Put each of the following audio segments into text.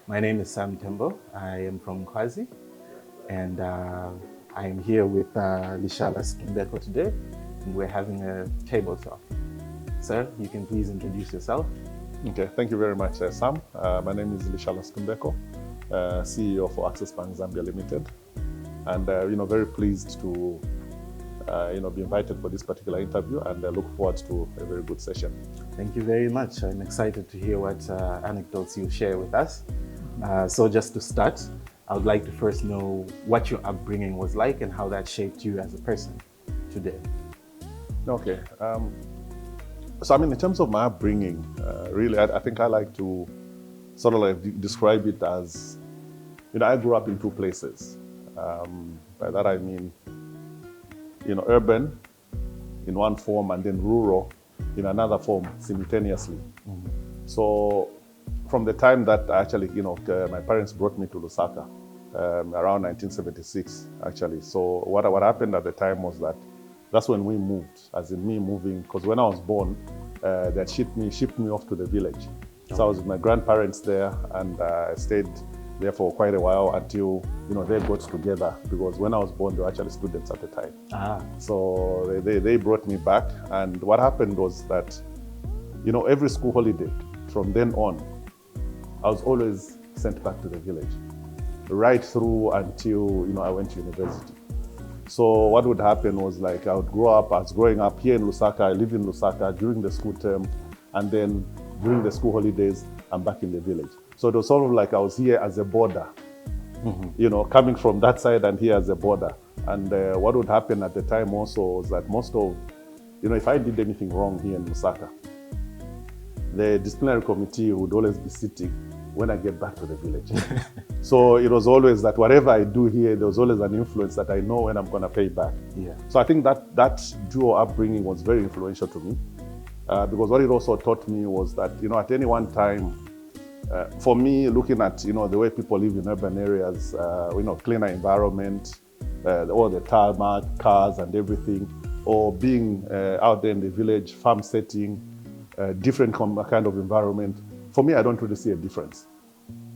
My name is Sam Tembo. I am from Kwazi, and I am here with Lishala Situmbeko today, and we're having a table talk. Sir, you can please introduce yourself. Okay, thank you very much, Sam. My name is Lishala Situmbeko, CEO for Access Bank Zambia Limited, and very pleased to be invited for this particular interview, and I look forward to a very good session. Thank you very much. I'm excited to hear what anecdotes you share with us. So just to start, I would like to first know what your upbringing was like and how that shaped you as a person today. Okay. So, in terms of my upbringing, really, I think I like to sort of like describe it as, I grew up in two places. By that I mean, urban in one form and then rural in another form simultaneously. Mm-hmm. So, from the time that actually, my parents brought me to Lusaka around 1976, actually. So what happened at the time was that's when we moved, as in me moving, because when I was born, they shipped me off to the village. So I was with my grandparents there, and I stayed there for quite a while until, they got together, because when I was born, they were actually students at the time. So they brought me back, and what happened was that, every school holiday from then on, I was always sent back to the village, right through until, I went to university. So what would happen was I was growing up here in Lusaka, I live in Lusaka during the school term, and then during the school holidays, I'm back in the village. So it was sort of like I was here as a border, coming from that side and here as a border. And what would happen at the time also was that most of, if I did anything wrong here in Lusaka, the disciplinary committee would always be sitting when I get back to the village. So it was always that whatever I do here, there was always an influence that I know when I'm going to pay back. Yeah. So I think that dual upbringing was very influential to me, because what it also taught me was that, at any one time, for me, looking at, the way people live in urban areas, cleaner environment, all the tarmac, cars and everything, or being out there in the village, farm setting, different kind of environment. For me, I don't really see a difference,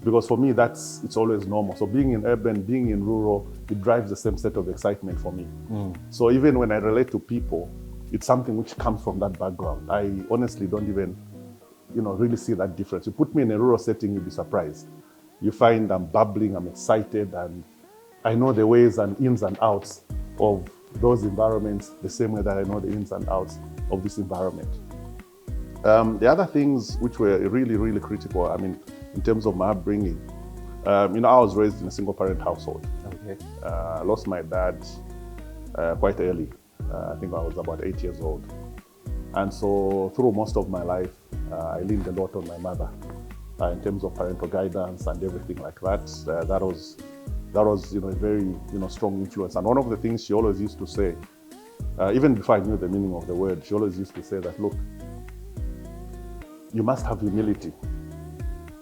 because for me, it's always normal. So being in urban, being in rural, it drives the same set of excitement for me. So even when I relate to people, it's something which comes from that background. I honestly don't even, really see that difference. You put me in a rural setting, you'll be surprised. You find I'm bubbling, I'm excited, and I know the ways and ins and outs of those environments the same way that I know the ins and outs of this environment. The other things which were really, really critical, in terms of my upbringing, I was raised in a single-parent household. Okay. I lost my dad quite early. I think I was about 8 years old. And so through most of my life, I leaned a lot on my mother in terms of parental guidance and everything like that. That was a very, strong influence. And one of the things she always used to say, even before I knew the meaning of the word, she always used to say that, look, you must have humility,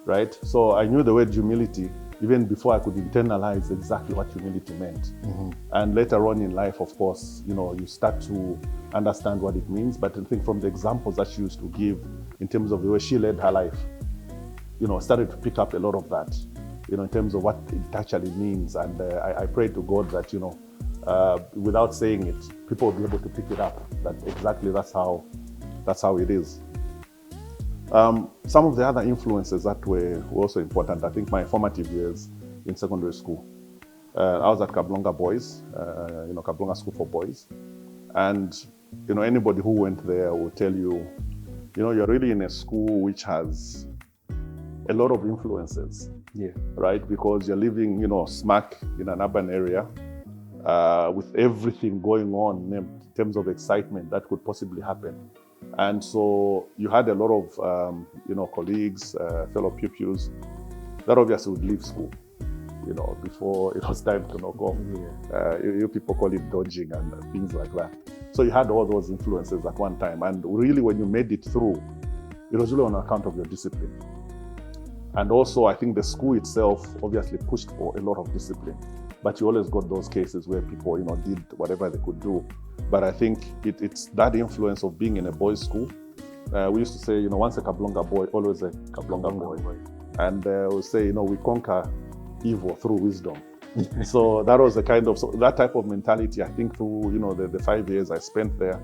right? So I knew the word humility even before I could internalize exactly what humility meant. Mm-hmm. And later on in life, of course, you start to understand what it means. But I think from the examples that she used to give in terms of the way she led her life, started to pick up a lot of that, in terms of what it actually means. And I pray to God that, without saying it, people will be able to pick it up, that exactly that's how it is. Some of the other influences that were also important, I think my formative years in secondary school. I was at Kablonga Boys, Kablonga School for Boys. And, anybody who went there will tell you, you're really in a school which has a lot of influences. Yeah. Right? Because you're living, smack in an urban area with everything going on in terms of excitement that could possibly happen. And so you had a lot of, colleagues, fellow pupils that obviously would leave school, before it was time to knock off. Yeah. You people call it dodging and things like that. So you had all those influences at one time. And really, when you made it through, it was really on account of your discipline. And also, I think the school itself obviously pushed for a lot of discipline. But you always got those cases where people, did whatever they could do. But I think it's that influence of being in a boys' school. We used to say, once a Kablonga boy, always a Kablonga boy. And we say, we conquer evil through wisdom. So that was the that type of mentality, I think, through, the 5 years I spent there.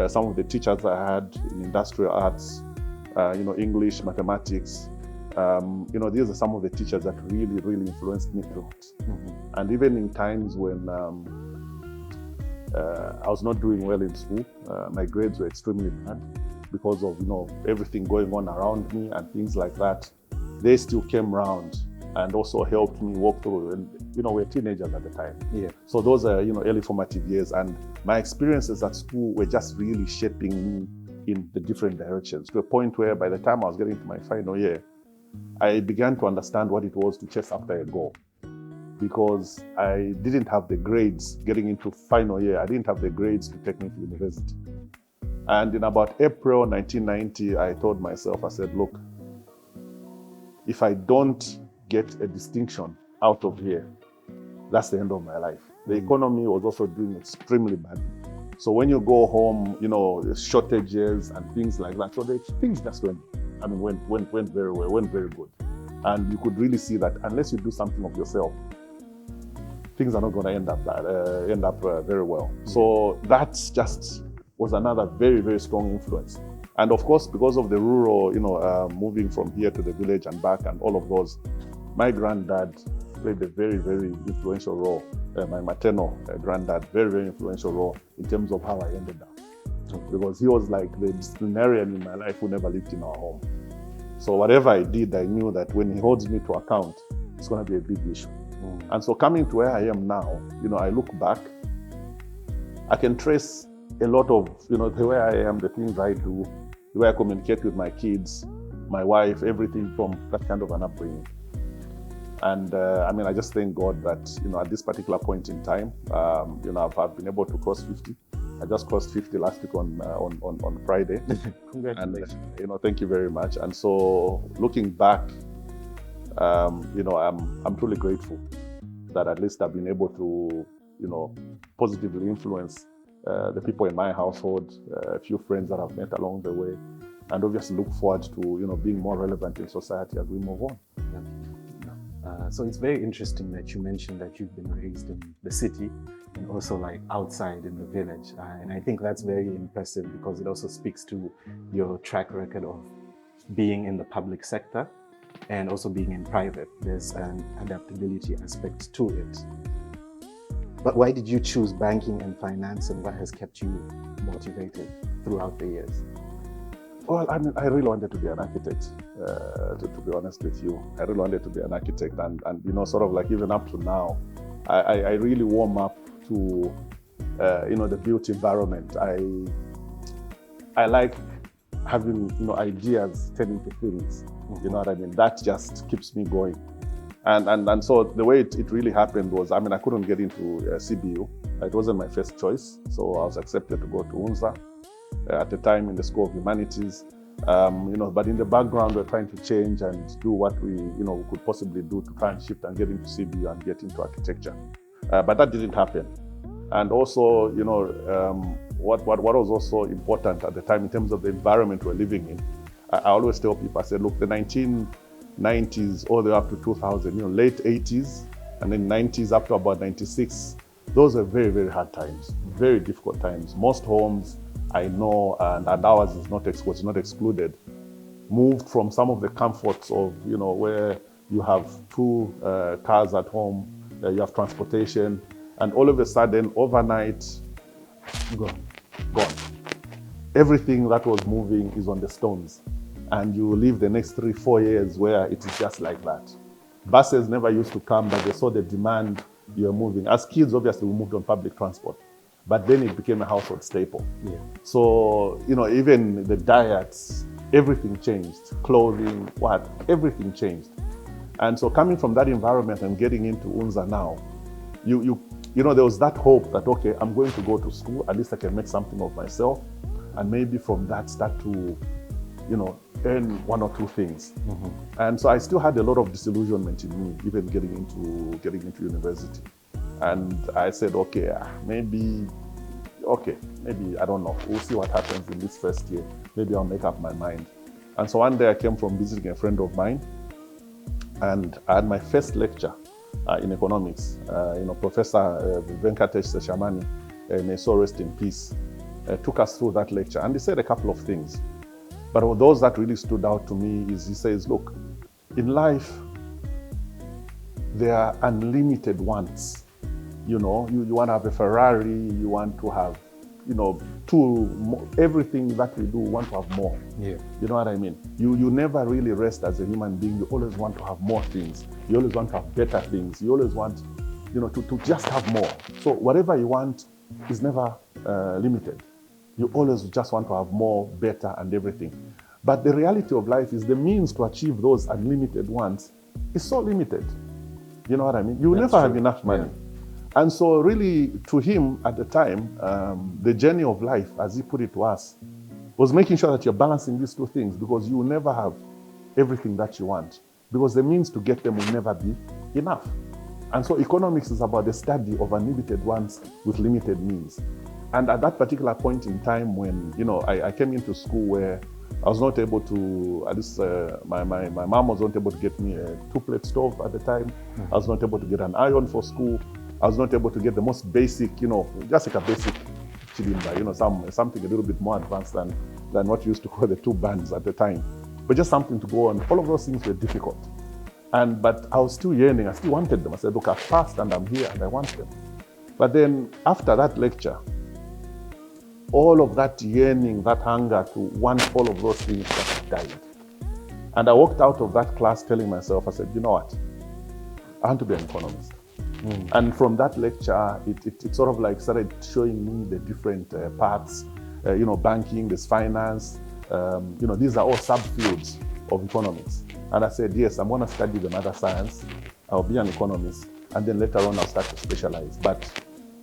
Some of the teachers I had in industrial arts, English, mathematics, these are some of the teachers that really, really influenced me a lot. Mm-hmm. And even in times when I was not doing well in school, my grades were extremely bad because of, everything going on around me and things like that. They still came around and also helped me walk through. And, we're teenagers at the time. Yeah. So those are, early formative years. And my experiences at school were just really shaping me in the different directions, to a point where by the time I was getting to my final year, I began to understand what it was to chase after a goal. Because I didn't have the grades getting into final year. I didn't have the grades to take me to university. And in about April 1990, I told myself, I said, look, if I don't get a distinction out of here, that's the end of my life. The economy was also doing extremely badly. So when you go home, shortages and things like that. So things just went very well, went very good. And you could really see that unless you do something of yourself, things are not going to end up very well. So that just was another very, very strong influence. And of course, because of the rural, moving from here to the village and back and all of those, my granddad played a very, very influential role. My maternal granddad, very, very influential role in terms of how I ended up. Because he was like the disciplinarian in my life who never lived in our home. So whatever I did, I knew that when he holds me to account, it's going to be a big issue. And so coming to where I am now, I look back, I can trace a lot of, the way I am, the things I do, the way I communicate with my kids, my wife, everything from that kind of an upbringing. And I just thank God that, at this particular point in time, I've been able to cross 50. I just crossed 50 last week on Friday. Congratulations. And, thank you very much. And so looking back, I'm truly grateful that at least I've been able to, positively influence the people in my household, a few friends that I've met along the way, and obviously look forward to, being more relevant in society as we move on. Yeah. So it's very interesting that you mentioned that you've been raised in the city and also like outside in the village. And I think that's very impressive because it also speaks to your track record of being in the public sector and also being in private. There's an adaptability aspect to it. But why did you choose banking and finance, and what has kept you motivated throughout the years? Well, I really wanted to be an architect, to be honest with you. I really wanted to be an architect, and sort of like even up to now, I really warm up to, the built environment. I like having, ideas turning to things. You know what I mean? That just keeps me going. And so the way it really happened was, I couldn't get into CBU. It wasn't my first choice. So I was accepted to go to UNZA at the time in the School of Humanities. But in the background, we're trying to change and do what we could possibly do to try and shift and get into CBU and get into architecture. But that didn't happen. And also, what was also important at the time in terms of the environment we're living in, I always tell people, I said, look, the 1990s all the way up to 2000, late 80s, and then 90s up to about 96, those were very, very hard times, very difficult times. Most homes, I know, and ours is not excluded, moved from some of the comforts of, where you have two cars at home, you have transportation, and all of a sudden, overnight, gone. Everything that was moving is on the stones. And you live the next 3-4 years where it is just like that. Buses never used to come, but they saw the demand, you're moving. As kids, obviously, we moved on public transport. But then it became a household staple. Yeah. So, even the diets, everything changed. Clothing, everything changed. And so coming from that environment and getting into UNZA now, there was that hope that, okay, I'm going to go to school, at least I can make something of myself. And maybe from that start to, earn one or two things. Mm-hmm. And so I still had a lot of disillusionment in me, even getting into university. And I said, okay, maybe, I don't know. We'll see what happens in this first year. Maybe I'll make up my mind. And so one day I came from visiting a friend of mine, And I had my first lecture in economics. Professor Venkatesh Seshamani, may so rest in peace, took us through that lecture. And he said a couple of things. But those that really stood out to me is he says, look, in life, there are unlimited wants. You want to have a Ferrari, you want to have, everything that we do, we want to have more. Yeah. You know what I mean? You never really rest as a human being. You always want to have more things. You always want to have better things. You always want, to just have more. So whatever you want is never limited. You always just want to have more, better, and everything. But the reality of life is the means to achieve those unlimited wants is so limited. You know what I mean? You will never have enough money. Yeah. And so really, to him at the time, the journey of life, as he put it to us, was making sure that you're balancing these two things, because you will never have everything that you want, because the means to get them will never be enough. And so economics is about the study of unlimited wants with limited means. And at that particular point in time when, I came into school where I was not able to, at least my mom was not able to get me a 2-plate stove at the time. Mm-hmm. I was not able to get an iron for school. I was not able to get the most basic, just like a basic cylinder, something a little bit more advanced than what you used to call the 2 bands at the time. But just something to go on. All of those things were difficult. But I was still yearning. I still wanted them. I said, look, I've passed and I'm here and I want them. But then after that lecture, all of that yearning, that hunger to want all of those things just died. And I walked out of that class telling myself, I said, you know what? I want to be an economist. Mm. And from that lecture, it sort of like started showing me the different paths, banking, there's finance, these are all subfields of economics. And I said, yes, I'm going to study the mother science. I'll be an economist. And then later on, I'll start to specialize. But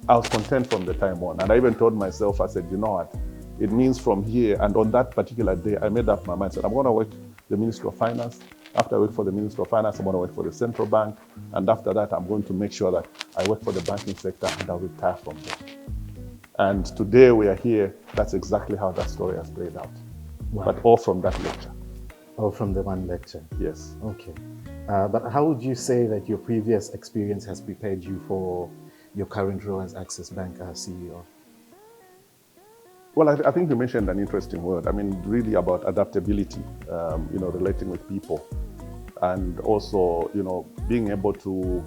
I was content from the time on. And I even told myself, I said, you know what? It means from here. And on that particular day, I made up my mind. I said, I'm going to work the Ministry of Finance. After I work for the Ministry of Finance, I'm going to work for the central bank. And after that, I'm going to make sure that I work for the banking sector and I'll retire from there. And today we are here. That's exactly how that story has played out. Wow. But all from that lecture. All from the one lecture? Yes. Okay. But how would you say that your previous experience has prepared you for your current role as Access Bank CEO? Well, I think you mentioned an interesting word. I mean, really about adaptability, relating with people. And also, being able to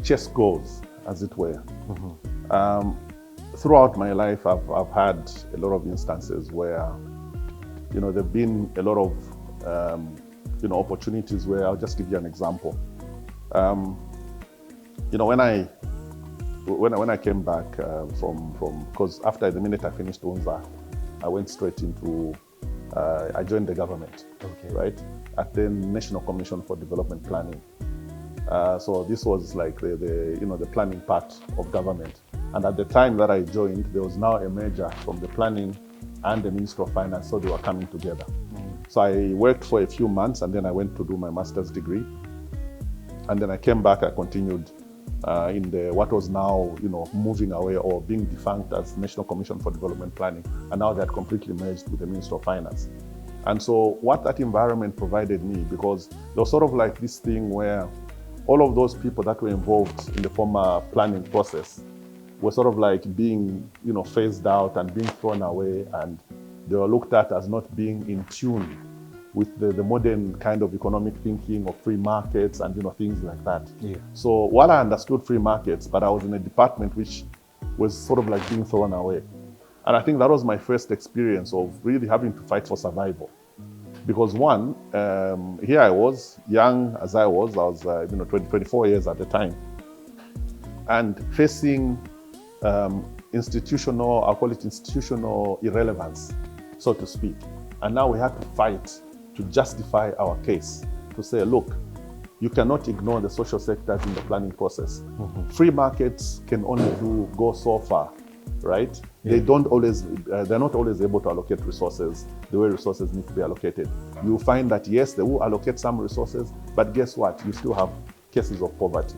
chase goals, as it were. Mm-hmm. Throughout my life, I've had a lot of instances where, there've been a lot of, opportunities where, I'll just give you an example. When I came back because after the minute I finished UNZA, I went straight into, I joined the government, okay, right, at the National Commission for Development Planning. So this was like the planning part of government. And at the time that I joined, there was now a merger from the planning and the Ministry of Finance, so they were coming together. So I worked for a few months and then I went to do my master's degree. And then I came back, I continued in what was now, moving away or being defunct as National Commission for Development Planning. And now they had completely merged with the Ministry of Finance. And so what that environment provided me, because there was sort of like this thing where all of those people that were involved in the former planning process were sort of like being, phased out and being thrown away, and they were looked at as not being in tune with the modern kind of economic thinking of free markets and things like that. Yeah. So while I understood free markets, but I was in a department which was sort of like being thrown away. And I think that was my first experience of really having to fight for survival. Because one, here I was, young as I was 24 years at the time, and facing institutional, I'll call it institutional irrelevance, so to speak. And now we have to fight to justify our case, to say, look, you cannot ignore the social sectors in the planning process. Mm-hmm. Free markets can only go so far, right? Yeah. They're not always able to allocate resources the way resources need to be allocated. You find that, yes, they will allocate some resources, but guess what? You still have cases of poverty.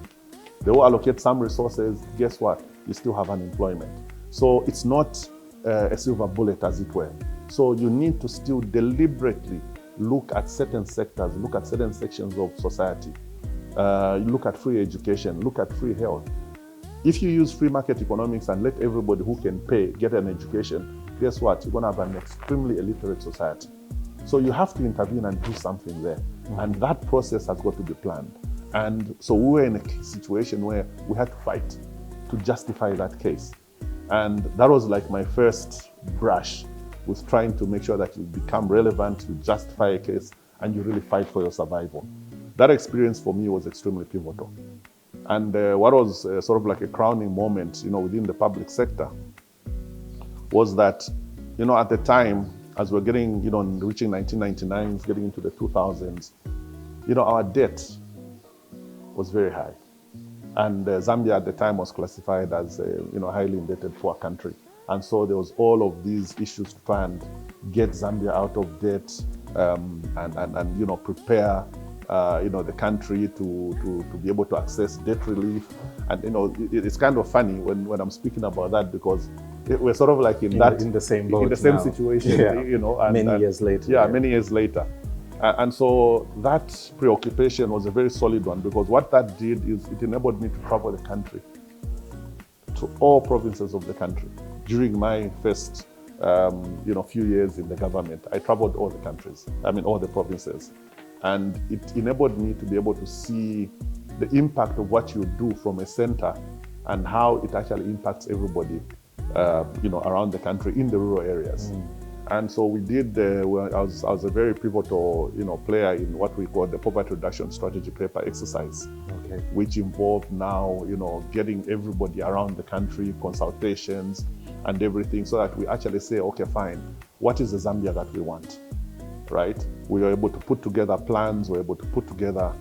They will allocate some resources, guess what? You still have unemployment. So it's not a silver bullet, as it were. So you need to still deliberately look at certain sectors, look at certain sections of society, look at free education, look at free health. If you use free market economics and let everybody who can pay get an education, guess what? You're going to have an extremely illiterate society. So you have to intervene and do something there. And that process has got to be planned. And so we were in a situation where we had to fight to justify that case. And that was like my first brush with trying to make sure that you become relevant, you justify a case, and you really fight for your survival. That experience for me was extremely pivotal. And what was sort of like a crowning moment, within the public sector was that, at the time, as we're getting, reaching 1999s, getting into the 2000s, our debt was very high. And Zambia at the time was classified as a highly indebted poor country. And so there was all of these issues to try and get Zambia out of debt and prepare the country to be able to access debt relief. And it's kind of funny when I'm speaking about that, because we're sort of like in the same boat, in the same now. situation, Yeah. Many years later. Yeah, many years later. And so that preoccupation was a very solid one, because what that did is it enabled me to travel the country, to all provinces of the country. During my first few years in the government, I traveled all the provinces. And it enabled me to be able to see the impact of what you do from a center and how it actually impacts everybody, around the country in the rural areas. And so we did, I was a very pivotal, player in what we call the poverty reduction strategy paper exercise, which involved now, getting everybody around the country, consultations and everything, so that we actually say, okay, fine, what is the Zambia that we want, right? We were able to put together plans, we were able to put together,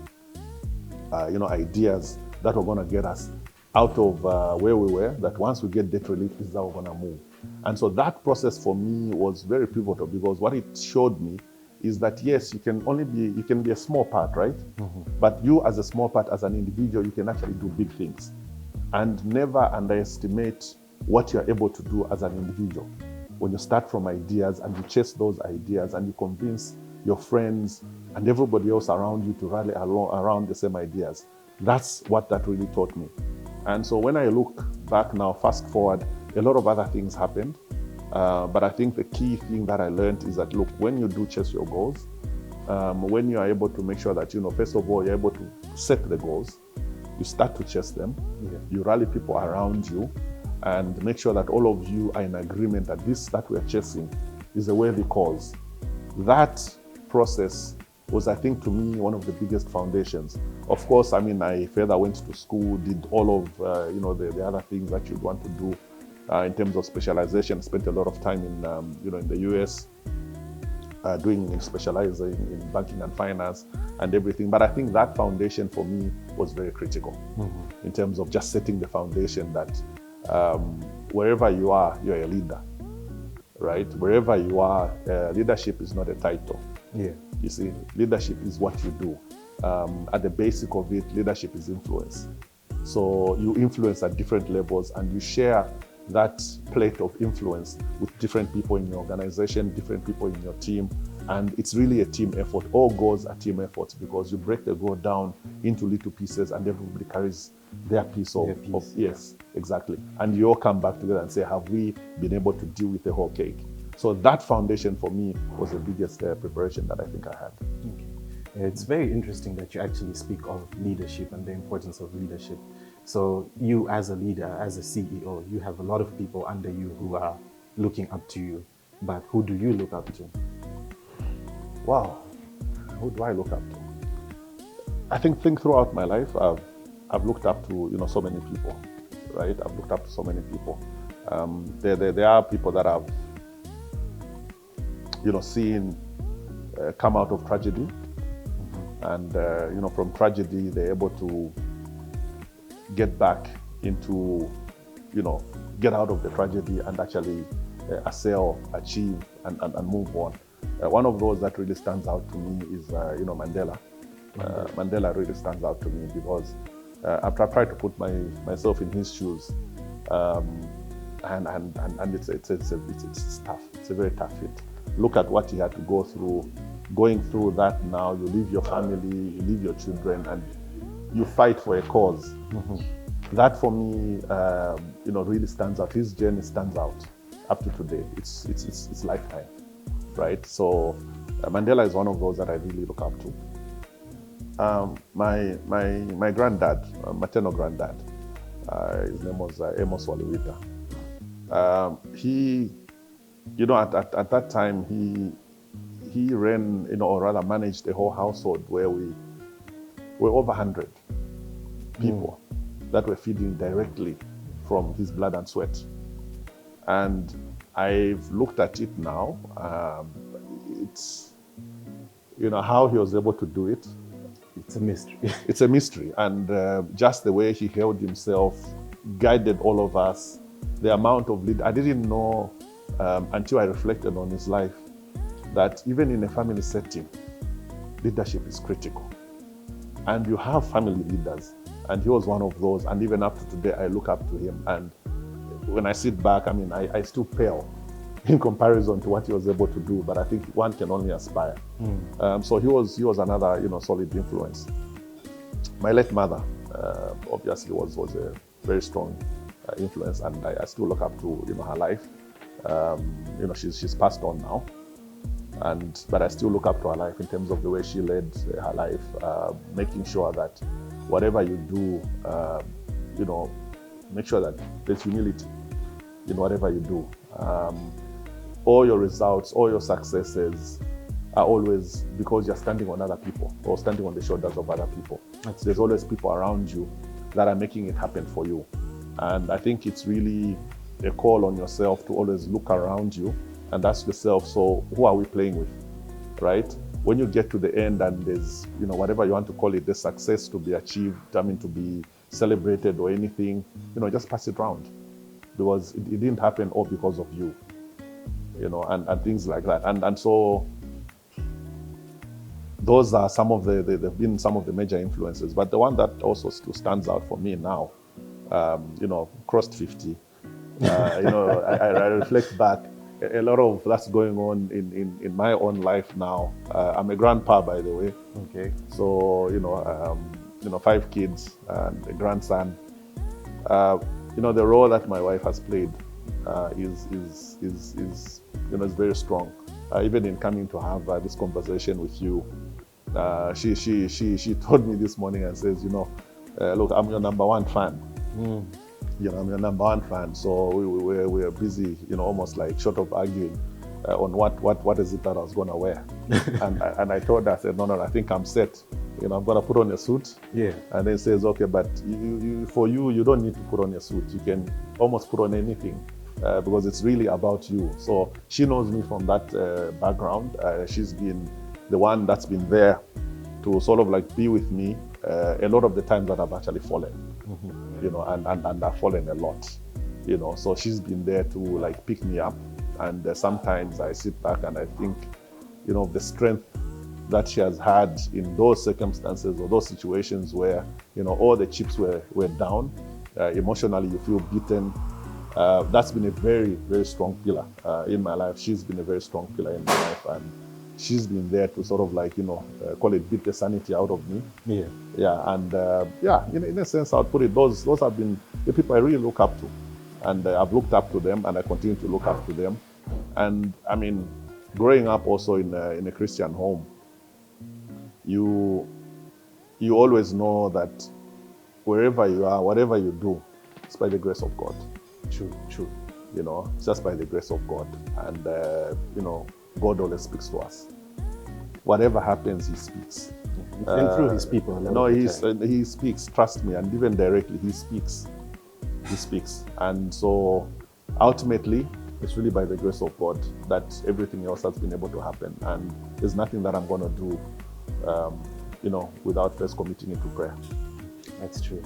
ideas that were going to get us out of where we were, that once we get debt relief, this is how we're going to move. And so that process for me was very pivotal, because what it showed me is that, yes, you can be a small part, right? But you as a small part, as an individual, you can actually do big things. And never underestimate what you're able to do as an individual. When you start from ideas and you chase those ideas and you convince your friends and everybody else around you to rally around the same ideas. That's what that really taught me. And so when I look back now, fast forward, a lot of other things happened. But I think the key thing that I learned is that, look, when you do chase your goals, when you are able to make sure that, first of all, you're able to set the goals, you start to chase them, you rally people around you, and make sure that all of you are in agreement that this that we're chasing is a worthy cause. That process was, I think, to me, one of the biggest foundations. Of course, I further went to school, did all of the other things that you'd want to do in terms of specialization. Spent a lot of time in the US, specializing in banking and finance and everything. But I think that foundation for me was very critical in terms of just setting the foundation that wherever you are, you're a leader, right? Wherever you are, leadership is not a title. Yeah. You see, leadership is what you do. At the basic of it, leadership is influence. So you influence at different levels, and you share that plate of influence with different people in your organization, different people in your team, and it's really a team effort. All goals are team efforts, because you break the goal down into little pieces and everybody carries their piece of yes, exactly. And you all come back together and say, have we been able to deal with the whole cake? So that foundation for me was the biggest preparation that I think I had. Okay. It's very interesting that you actually speak of leadership and the importance of leadership. So you as a leader, as a CEO, you have a lot of people under you who are looking up to you. But who do you look up to? Wow, who do I look up to? I think throughout my life, I've looked up to so many people, right? I've looked up to so many people. There are people that I've seen come out of tragedy, and from tragedy they're able to get back into, get out of the tragedy and actually excel, achieve, and move on. One of those that really stands out to me is, Mandela. Mandela really stands out to me because after I tried to put myself in his shoes, and it's tough. It's a very tough fit. Look at what he had to go through, going through that now. You leave your family, you leave your children, and you fight for a cause. That for me, really stands out. His journey stands out up to today. It's lifetime, right? So Mandela is one of those that I really look up to. My granddad, maternal granddad, his name was Amos Waliwita. He, at that time, he ran, or rather managed a whole household where we were over 100 people that were feeding directly from his blood and sweat. And I've looked at it now. It's, how he was able to do it. It's a mystery. It's a mystery. And just the way he held himself, guided all of us, the amount of lead. I didn't know until I reflected on his life that even in a family setting, leadership is critical. And you have family leaders. And he was one of those. And even up to today, I look up to him. And when I sit back, I still pale in comparison to what he was able to do. But I think one can only aspire. So he was another, solid influence. My late mother, obviously, was a very strong influence, and I still look up to her life. She's passed on now, but I still look up to her life in terms of the way she led her life, making sure that whatever you do, make sure that there's humility in whatever you do. All your results, all your successes are always because you're standing on other people or standing on the shoulders of other people. There's always people around you that are making it happen for you. And I think it's really a call on yourself to always look around you and ask yourself, so who are we playing with, right? When you get to the end and there's, whatever you want to call it, the success to be achieved, to be celebrated or anything, just pass it around. Because it didn't happen all because of you, and things like that. And so those are they've been some of the major influences. But the one that also still stands out for me now, crossed 50, I reflect back, a lot of that's going on in my own life now. I'm a grandpa, by the way. Okay. So, 5 kids and a grandson. The role that my wife has played is very strong. Even in coming to have this conversation with you, she told me this morning and says, look, I'm your number one fan. I'm your number one fan. So we're busy, almost like short of arguing on what is it that I was going to wear. and I told her, I said, no, I think I'm set. I'm going to put on a suit. Yeah. And then says, okay, but you don't need to put on a suit. You can almost put on anything because it's really about you. So she knows me from that background. She's been the one that's been there to sort of like be with me a lot of the times that I've actually fallen, and I've fallen a lot, So she's been there to like pick me up. And sometimes I sit back and I think, the strength that she has had in those circumstances or those situations where, all the chips were down, emotionally you feel beaten. That's been a very, very strong pillar in my life. She's been a very strong pillar in my life, and she's been there to sort of like, call it beat the sanity out of me. Yeah. Yeah, and in a sense, I'll put it, those have been the people I really look up to. And I've looked up to them, and I continue to look up to them. And growing up also in a Christian home, you always know that wherever you are, whatever you do, it's by the grace of God. True. It's just by the grace of God. And, God always speaks to us. Whatever happens, He speaks. And through His people. He speaks, trust me, and even directly, He speaks. He speaks. And so, ultimately, it's really by the grace of God that everything else has been able to happen. And there's nothing that I'm going to do, without first committing it to prayer. That's true.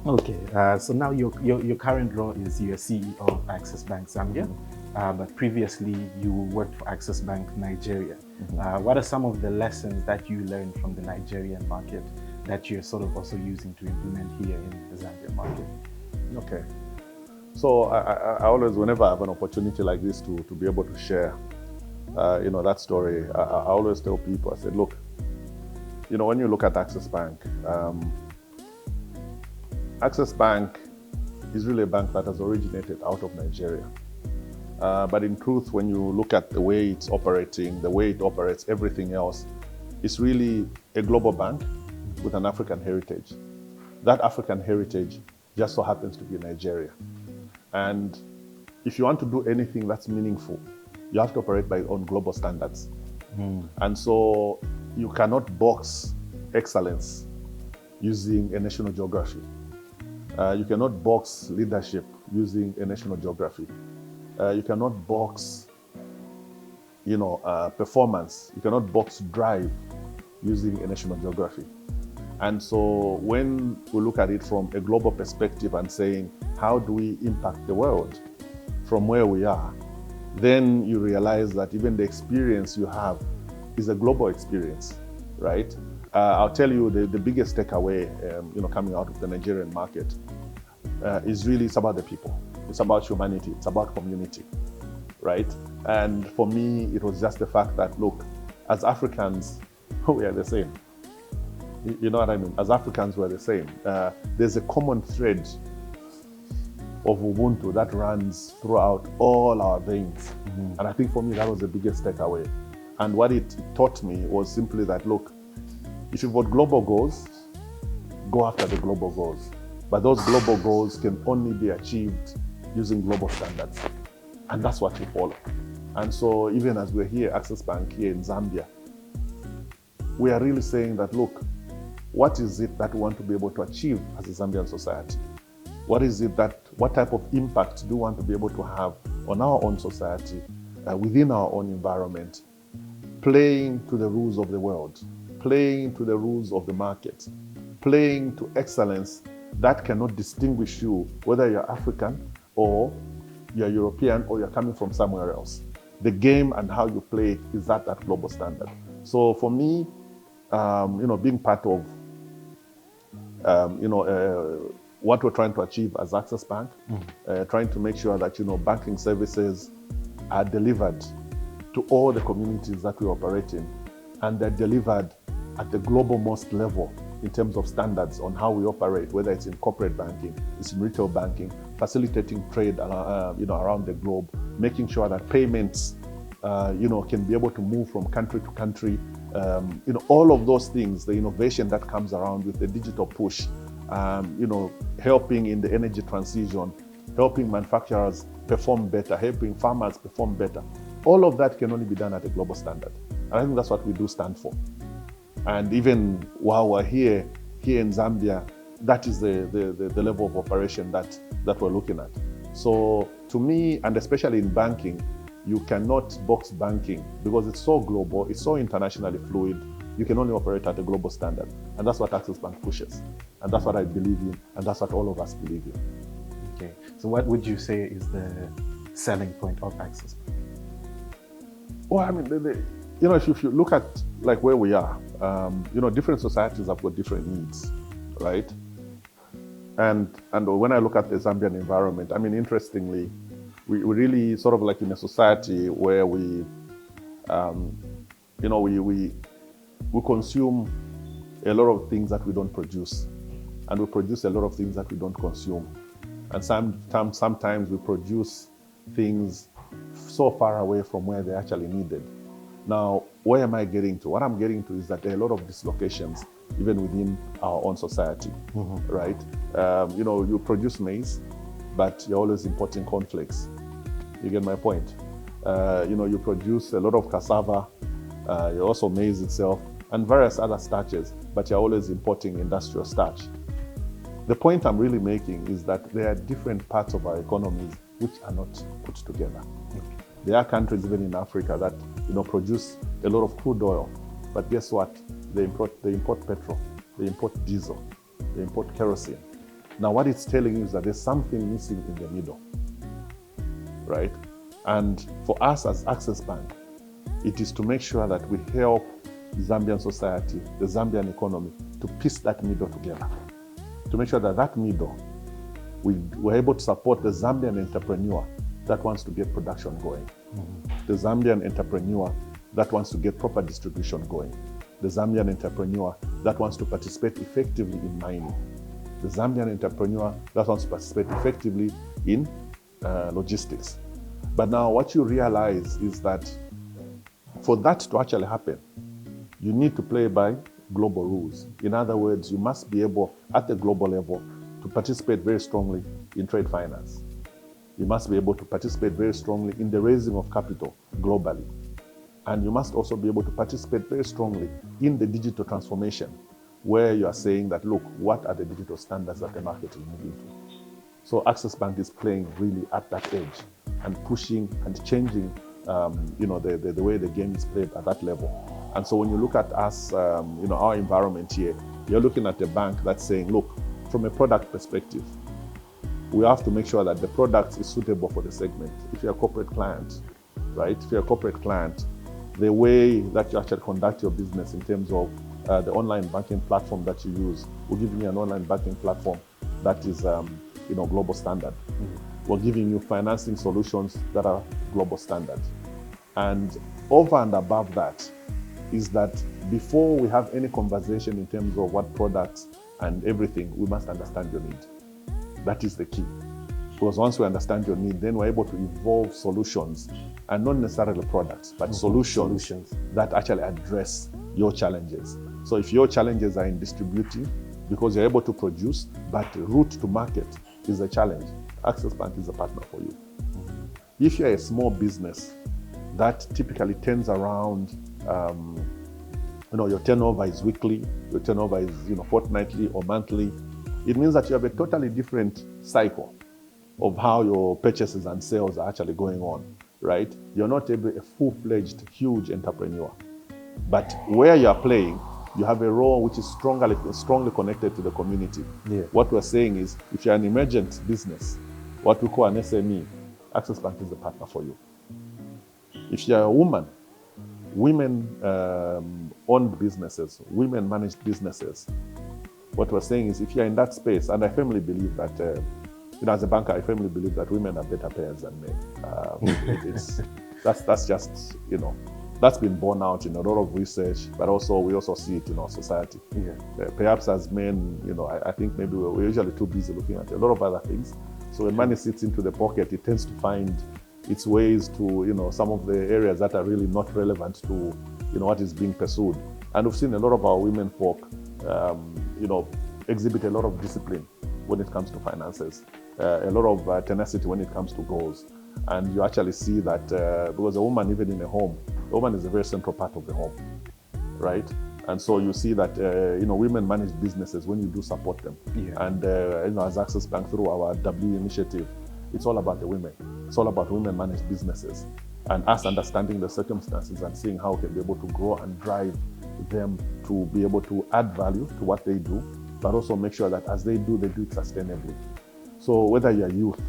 Okay, so now your current role is you're CEO of Access Bank Zambia, but previously you worked for Access Bank Nigeria. What are some of the lessons that you learned from the Nigerian market that you're sort of also using to implement here in the Zambia market? Okay. So I always, whenever I have an opportunity like this to be able to share, that story, I always tell people, I said, look, when you look at Access Bank, Access Bank is really a bank that has originated out of Nigeria. But in truth, when you look at the way it's operating, the way it operates, everything else, it's really a global bank with an African heritage. That African heritage just so happens to be Nigeria. And if you want to do anything that's meaningful, you have to operate on global standards. And so you cannot box excellence using a national geography. You cannot box leadership using a national geography. You cannot box, performance. You cannot box drive using a national geography. And so when we look at it from a global perspective and saying, how do we impact the world from where we are? Then you realize that even the experience you have is a global experience, right? I'll tell you the biggest takeaway, coming out of the Nigerian market is really it's about the people. It's about humanity. It's about community, right? And for me, it was just the fact that, look, as Africans, we are the same. You know what I mean? As Africans, we're the same. There's a common thread of Ubuntu that runs throughout all our veins. And I think for me, that was the biggest takeaway. And what it taught me was simply that, look, if you've got global goals, go after the global goals. But those global goals can only be achieved using global standards. And that's what you follow. And so even as we're here, Access Bank here in Zambia, we are really saying that, look, what is it that we want to be able to achieve as a Zambian society? What type of impact do we want to be able to have on our own society, within our own environment, playing to the rules of the world, playing to the rules of the market, playing to excellence that cannot distinguish you whether you're African or you're European or you're coming from somewhere else. The game and how you play it is at that global standard. So for me, being part of what we're trying to achieve as Access Bank, trying to make sure that banking services are delivered to all the communities that we operate in, and they're delivered at the global most level in terms of standards on how we operate, whether it's in corporate banking, it's in retail banking, facilitating trade around the globe, making sure that payments can be able to move from country to country. All of those things, the innovation that comes around with the digital push, helping in the energy transition, helping manufacturers perform better, helping farmers perform better. All of that can only be done at a global standard. And I think that's what we do stand for. And even while we're here in Zambia, that is the level of operation that we're looking at. So to me, and especially in banking, you cannot box banking because it's so global, it's so internationally fluid. You can only operate at a global standard. And that's what Access Bank pushes. And that's what I believe in. And that's what all of us believe in. Okay. So what would you say is the selling point of Access Bank? Well, I mean, if you look at like where we are, different societies have got different needs, right? And when I look at the Zambian environment, I mean, interestingly, we really sort of like in a society where we consume a lot of things that we don't produce, and we produce a lot of things that we don't consume. And sometimes we produce things so far away from where they're actually needed. Now, where am I getting to? What I'm getting to is that there are a lot of dislocations even within our own society, right? You produce maize, but you're always importing cornflakes. You get my point? You produce a lot of cassava, you also maize itself, and various other starches, but you're always importing industrial starch. The point I'm really making is that there are different parts of our economies which are not put together. There are countries even in Africa that produce a lot of crude oil, but guess what? They import petrol, they import diesel, they import kerosene. Now what it's telling you is that there's something missing in the middle, right? And for us as Access Bank, it is to make sure that we help the Zambian society, the Zambian economy, to piece that middle together. To make sure that middle, we're able to support the Zambian entrepreneur that wants to get production going. The Zambian entrepreneur that wants to get proper distribution going. The Zambian entrepreneur that wants to participate effectively in mining. The Zambian entrepreneur that wants to participate effectively in logistics. But now what you realize is that for that to actually happen, you need to play by global rules. In other words, you must be able, at the global level, to participate very strongly in trade finance. You must be able to participate very strongly in the raising of capital globally. And you must also be able to participate very strongly in the digital transformation, where you are saying that, look, what are the digital standards that the market is moving to? So Access Bank is playing really at that edge and pushing and changing the way the game is played at that level. And so when you look at us, our environment here, you're looking at a bank that's saying, look, from a product perspective, we have to make sure that the product is suitable for the segment. If you're a corporate client, right? If you're a corporate client, the way that you actually conduct your business in terms of the online banking platform that you use, we're giving you an online banking platform that is, global standard. We're giving you financing solutions that are global standard. And over and above that is that before we have any conversation in terms of what products and everything, we must understand your need. That is the key. Because once we understand your need, then we're able to evolve solutions, and not necessarily products, but solutions that actually address your challenges. So if your challenges are in distributing, because you're able to produce, but route to market is a challenge, Access Bank is a partner for you. If you're a small business that typically turns around, your turnover is weekly, your turnover is fortnightly or monthly, it means that you have a totally different cycle of how your purchases and sales are actually going on, right? You're not a full-fledged, huge entrepreneur. But where you're playing, you have a role which is strongly connected to the community. Yeah. What we're saying is, if you're an emergent business, what we call an SME, Access Bank is the partner for you. If you're a woman, women-owned businesses, women-managed businesses, what we're saying is, if you're in that space, and I firmly believe that, as a banker, I firmly believe that women are better payers than men. That's just, that's been borne out in a lot of research, but also we also see it in our society. Yeah. Perhaps as men, I think maybe we're usually too busy looking at a lot of other things. So when money sits into the pocket, it tends to find its ways to, some of the areas that are really not relevant to, what is being pursued. And we've seen a lot of our women folk, exhibit a lot of discipline when it comes to finances, a lot of tenacity when it comes to goals. And you actually see that because a woman, even in a home, a woman is a very central part of the home, right? And so you see that, women manage businesses when you do support them. Yeah. And, as Access Bank, through our W initiative, it's all about the women. It's all about women managed businesses. And us understanding the circumstances and seeing how we can be able to grow and drive them to be able to add value to what they do, but also make sure that as they do it sustainably. So whether you're youth,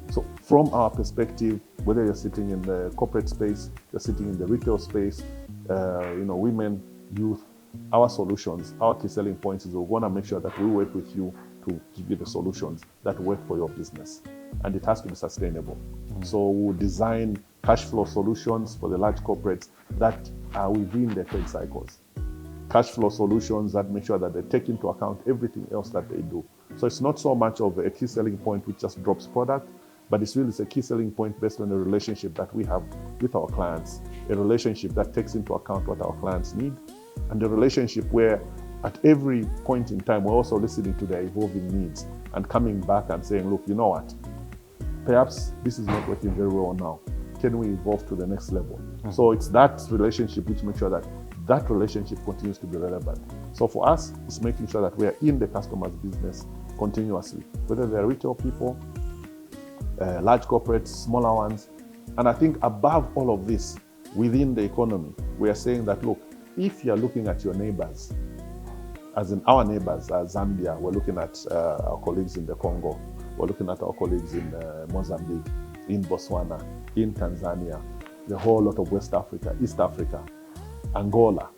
so from our perspective, whether you're sitting in the corporate space, you're sitting in the retail space, women, youth, our solutions, our key selling points is we want to make sure that we work with you to give you the solutions that work for your business. And it has to be sustainable. So we'll design cash flow solutions for the large corporates that are within their trade cycles. Cash flow solutions that make sure that they take into account everything else that they do. So it's not so much of a key selling point which just drops product, but it's really a key selling point based on the relationship that we have with our clients, a relationship that takes into account what our clients need, and a relationship where at every point in time, we're also listening to their evolving needs and coming back and saying, look, you know what? Perhaps this is not working very well now. Can we evolve to the next level? So it's that relationship which makes sure that that relationship continues to be relevant. So for us, it's making sure that we are in the customer's business continuously, whether they're retail people, large corporates, smaller ones. And I think above all of this, within the economy, we are saying that, look, if you're looking at your neighbors, as in our neighbors, Zambia, we're looking at our colleagues in the Congo, we're looking at our colleagues in Mozambique, in Botswana, in Tanzania, the whole lot of West Africa, East Africa, Angola.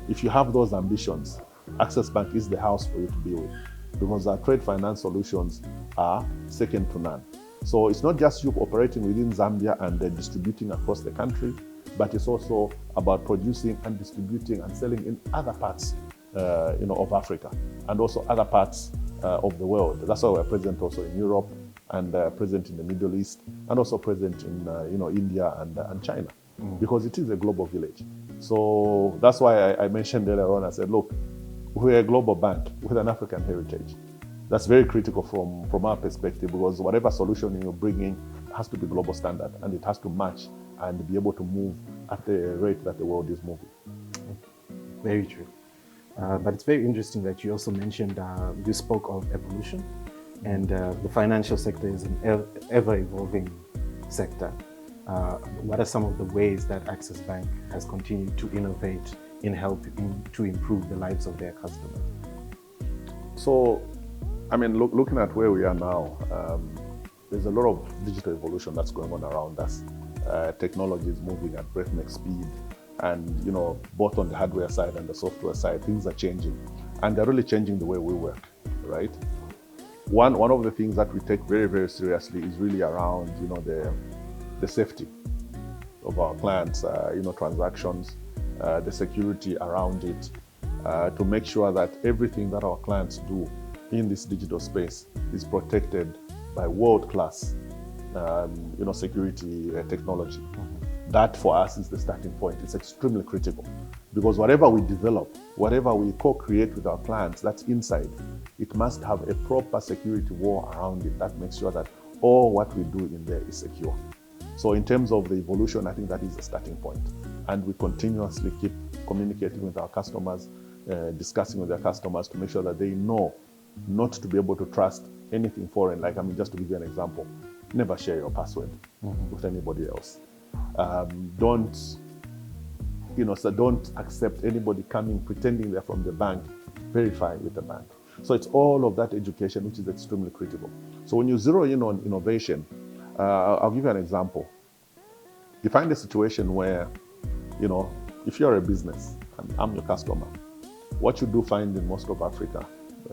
If you have those ambitions, Access Bank is the house for you to be with, because our trade finance solutions are second to none. So it's not just you operating within Zambia and distributing across the country, but it's also about producing and distributing and selling in other parts of Africa and also other parts of the world. That's why we're present also in Europe and present in the Middle East and also present in India and China, because it is a global village. So that's why I mentioned earlier on, I said, look, we're a global bank with an African heritage. That's very critical from our perspective, because whatever solution you're bringing has to be global standard and it has to match and be able to move at the rate that the world is moving. Very true. But it's very interesting that you also mentioned, you spoke of evolution, and the financial sector is an ever-evolving sector. What are some of the ways that Access Bank has continued to innovate in helping to improve the lives of their customers? So, I mean, looking at where we are now, there's a lot of digital evolution that's going on around us. Technology is moving at breakneck speed, and both on the hardware side and the software side, things are changing, and they're really changing the way we work, right? One of the things that we take very, very seriously is really around the safety of our clients, transactions, the security around it, to make sure that everything that our clients do in this digital space is protected by world-class security technology. That for us is the starting point. It's extremely critical, because whatever we develop, whatever we co-create with our clients, that's inside, it must have a proper security wall around it that makes sure that all what we do in there is secure. So in terms of the evolution, I think that is the starting point. And we continuously keep communicating with our customers, discussing with their customers to make sure that they know not to be able to trust anything foreign. Like, just to give you an example, never share your password with anybody else. Don't accept anybody coming pretending they're from the bank, verify with the bank. So it's all of that education which is extremely critical. So when you zero in on innovation, I'll give you an example. You find a situation where, if you're a business and I'm your customer, what you do find in most of Africa,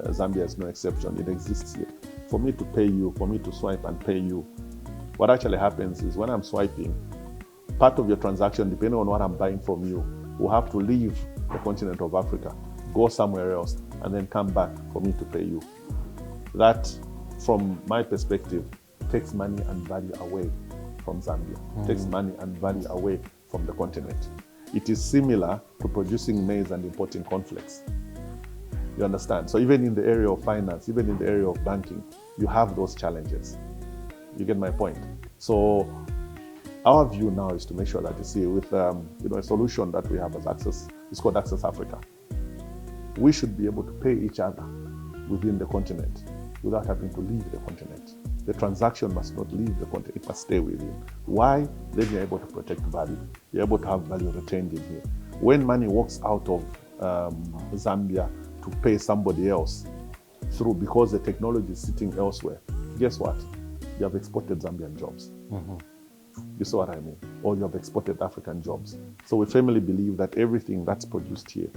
Zambia is no exception, it exists here. For me to pay you, for me to swipe and pay you, what actually happens is when I'm swiping, part of your transaction, depending on what I'm buying from you, will have to leave the continent of Africa, go somewhere else, and then come back for me to pay you. That, from my perspective, takes money and value away from Zambia, takes money and value away from the continent. It is similar to producing maize and importing cornflakes. You understand? So even in the area of finance, even in the area of banking, you have those challenges. You get my point? So our view now is to make sure that, you see, with a solution that we have as Access, it's called Access Africa. We should be able to pay each other within the continent without having to leave the continent. The transaction must not leave the continent, it must stay within. Why? Then you're able to protect value. You're able to have value retained in here. When money walks out of Zambia to pay somebody else through, because the technology is sitting elsewhere, guess what? You have exported Zambian jobs. You see what I mean? Or you have exported African jobs. So we firmly believe that everything that's produced here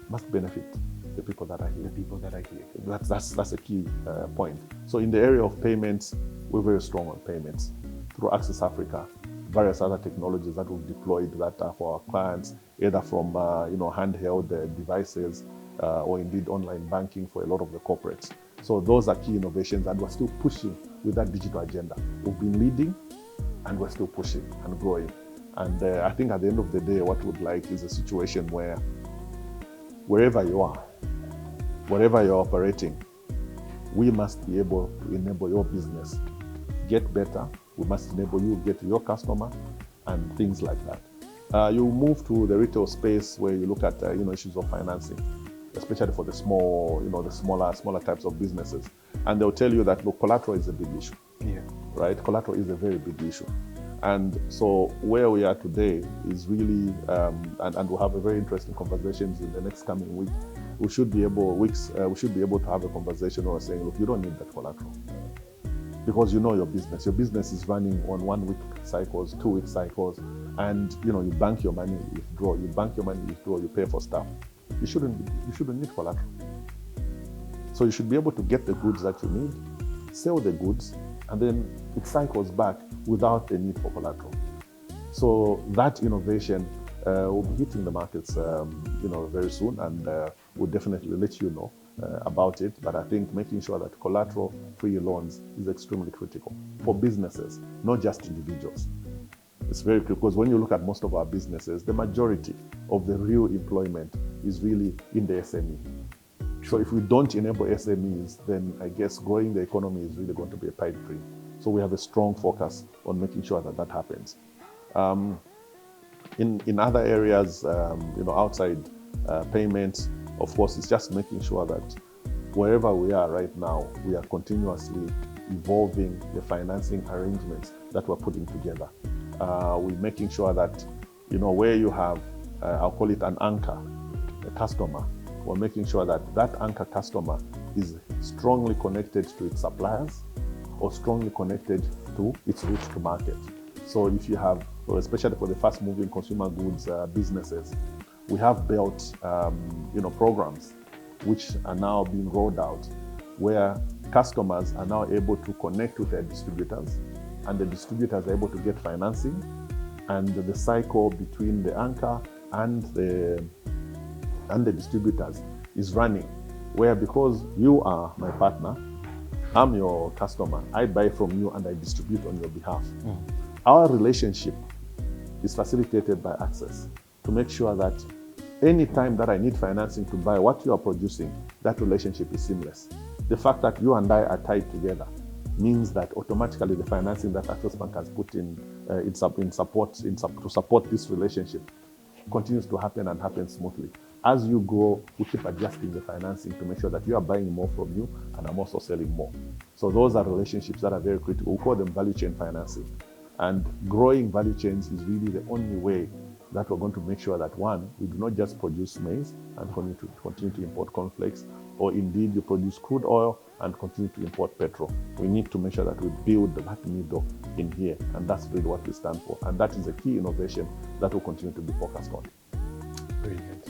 must benefit the people that are here. The people that are here. That's a key point. So in the area of payments, we're very strong on payments. Through Access Africa, various other technologies that we've deployed that are for our clients, either from handheld devices or indeed online banking for a lot of the corporates. So those are key innovations, and we're still pushing with that digital agenda. We've been leading, and we're still pushing and growing. And I think at the end of the day, what we'd like is a situation where wherever you are, wherever you're operating, we must be able to enable your business get better. We must enable you get to your customer and things like that. You move to the retail space where you look at issues of financing, especially for the small, the smaller types of businesses, and they'll tell you that, look, collateral is a big issue. Yeah. Right? Collateral is a very big issue. And so where we are today is really, and we'll have a very interesting conversations in the next coming week. We should be able to have a conversation where we're saying, look, you don't need that collateral, because you know your business. Your business is running on 1 week cycles, 2 week cycles, and you bank your money, you withdraw. You bank your money, you withdraw. You pay for stuff. You shouldn't need collateral. So you should be able to get the goods that you need, sell the goods, and then it cycles back without the need for collateral. So that innovation will be hitting the markets, very soon, and we'll definitely let you know about it. But I think making sure that collateral-free loans is extremely critical for businesses, not just individuals. It's very critical because when you look at most of our businesses, the majority of the real employment is really in the SME. So if we don't enable SMEs, then I guess growing the economy is really going to be a pipe dream. So we have a strong focus on making sure that that happens. In other areas, outside payments, of course, it's just making sure that wherever we are right now, we are continuously evolving the financing arrangements that we're putting together. We're making sure that, where you have, I'll call it an anchor, a customer, we're making sure that that anchor customer is strongly connected to its suppliers or strongly connected to its route to market. So if you have, especially for the fast-moving consumer goods businesses, we have built, programs which are now being rolled out, where customers are now able to connect with their distributors, and the distributors are able to get financing, and the cycle between the anchor and the distributors is running, where because you are my partner, I'm your customer, I buy from you and I distribute on your behalf. Our relationship is facilitated by access to make sure that any time that I need financing to buy what you are producing, that relationship is seamless. The fact that you and I are tied together means that automatically the financing that Access Bank has put in to support this relationship continues to happen and happen smoothly. As you grow, we keep adjusting the financing to make sure that you are buying more from you and I'm also selling more. So those are relationships that are very critical. We call them value chain financing. And growing value chains is really the only way that we're going to make sure that, one, we do not just produce maize and continue to import cornflakes, or indeed you produce crude oil and continue to import petrol. We need to make sure that we build that middle in here, and that's really what we stand for. And that is a key innovation that will continue to be focused on. Brilliant.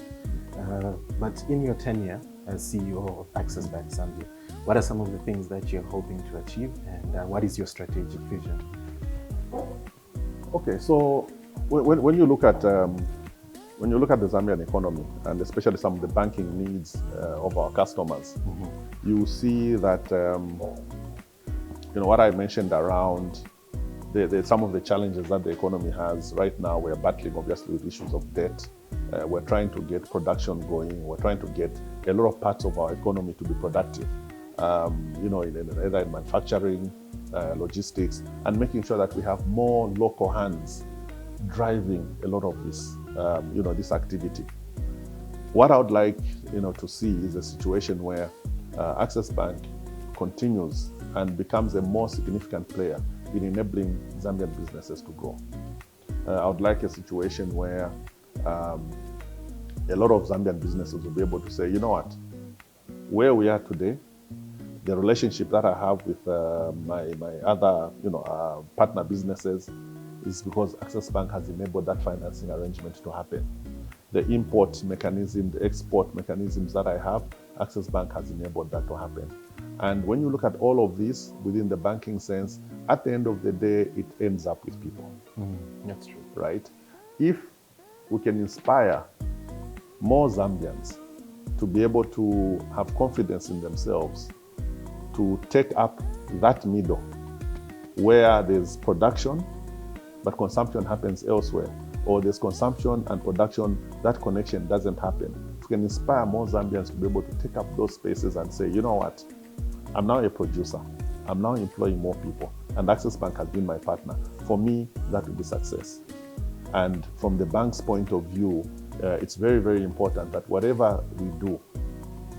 But in your tenure as CEO of Access Bank Zambia, what are some of the things that you're hoping to achieve, and what is your strategic vision? Okay, so when you look at the Zambian economy, and especially some of the banking needs of our customers, you see that what I mentioned around some of the challenges that the economy has right now. We're battling obviously with issues of debt. We're trying to get production going. We're trying to get a lot of parts of our economy to be productive. Either in manufacturing, logistics, and making sure that we have more local hands driving a lot of this, this activity. What I would like, to see is a situation where Access Bank continues and becomes a more significant player in enabling Zambian businesses to grow. I would like a situation where a lot of Zambian businesses will be able to say, you know what, where we are today, the relationship that I have with my other, partner businesses is because Access Bank has enabled that financing arrangement to happen. The import mechanism, the export mechanisms that I have, Access Bank has enabled that to happen. And when you look at all of this within the banking sense, at the end of the day, it ends up with people. That's true. Right? If we can inspire more Zambians to be able to have confidence in themselves, to take up that middle where there's production, but consumption happens elsewhere, or there's consumption and production, that connection doesn't happen. If we can inspire more Zambians to be able to take up those spaces and say, you know what, I'm now a producer, I'm now employing more people, and Access Bank has been my partner. For me, that will be success. And from the bank's point of view, it's very, very important that whatever we do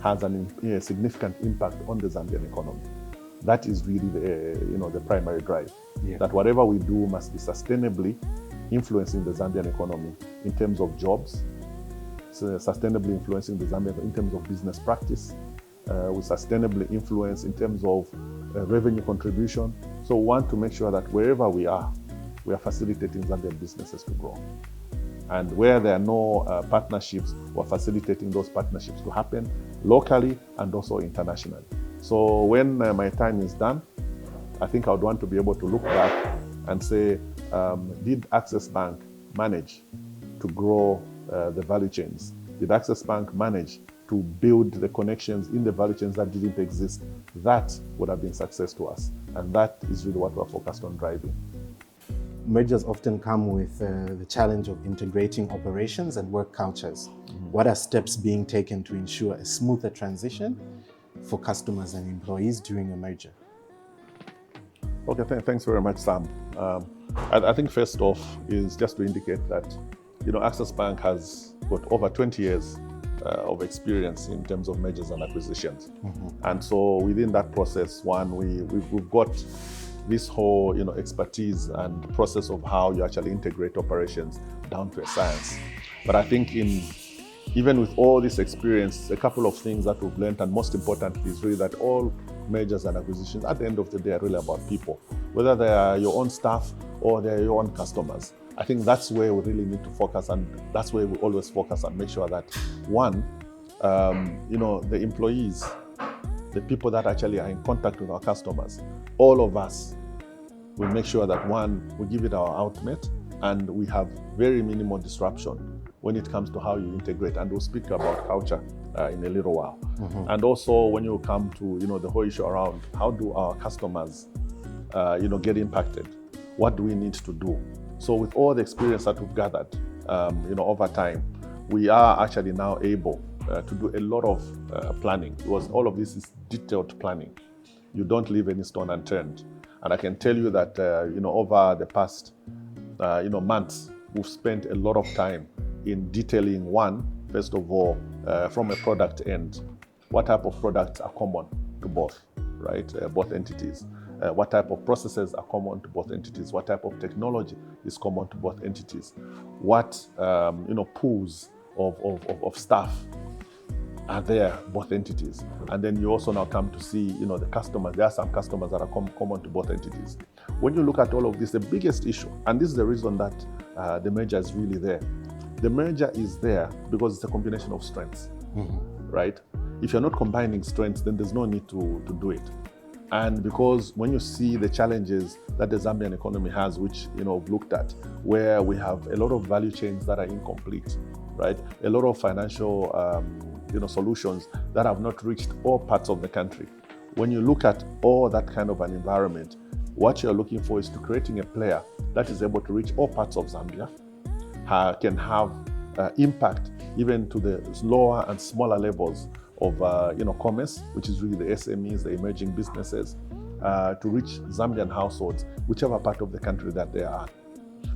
has a significant impact on the Zambian economy. That is really the primary drive. Yeah. That whatever we do must be sustainably influencing the Zambian economy in terms of jobs, sustainably influencing the Zambian in terms of business practice, we sustainably influence in terms of revenue contribution. So we want to make sure that wherever we are facilitating Zambian businesses to grow. And where there are no partnerships, we're facilitating those partnerships to happen locally and also internationally. So when my time is done, I think I would want to be able to look back and say, did Access Bank manage to grow the value chains? Did Access Bank manage to build the connections in the value chains that didn't exist? That would have been success to us. And that is really what we're focused on driving. Mergers often come with the challenge of integrating operations and work cultures. What are steps being taken to ensure a smoother transition for customers and employees during a merger? Okay, thanks very much, Sam. I think first off is just to indicate that, Access Bank has got over 20 years of experience in terms of mergers and acquisitions. And so within that process, we've got this whole expertise and process of how you actually integrate operations down to a science. But I think even with all this experience, a couple of things that we've learned, and most importantly is really that all mergers and acquisitions at the end of the day are really about people, whether they are your own staff or they're your own customers. I think that's where we really need to focus, and that's where we always focus and make sure that one, the employees, the people that actually are in contact with our customers, all of us will make sure that one, we give it our ultimate and we have very minimal disruption when it comes to how you integrate. And we'll speak about culture in a little while. And also when you come to the whole issue around how do our customers get impacted, what do we need to do? So with all the experience that we've gathered over time, we are actually now able to do a lot of planning, because all of this is detailed planning. You don't leave any stone unturned. And I can tell you that over the past months, we've spent a lot of time in detailing first of all, from a product end, what type of products are common to both, right? Both entities. What type of processes are common to both entities? What type of technology is common to both entities? What pools of staff are there, both entities? And then you also now come to see, the customers. There are some customers that are common to both entities. When you look at all of this, the biggest issue, and this is the reason that the merger is really there. The merger is there because it's a combination of strengths, right? If you're not combining strengths, then there's no need to do it. And because when you see the challenges that the Zambian economy has, which we've looked at, where we have a lot of value chains that are incomplete, right? A lot of financial solutions that have not reached all parts of the country. When you look at all that kind of an environment, what you're looking for is to creating a player that is able to reach all parts of Zambia, can have impact even to the lower and smaller levels of commerce, which is really the SMEs, the emerging businesses, to reach Zambian households, whichever part of the country that they are.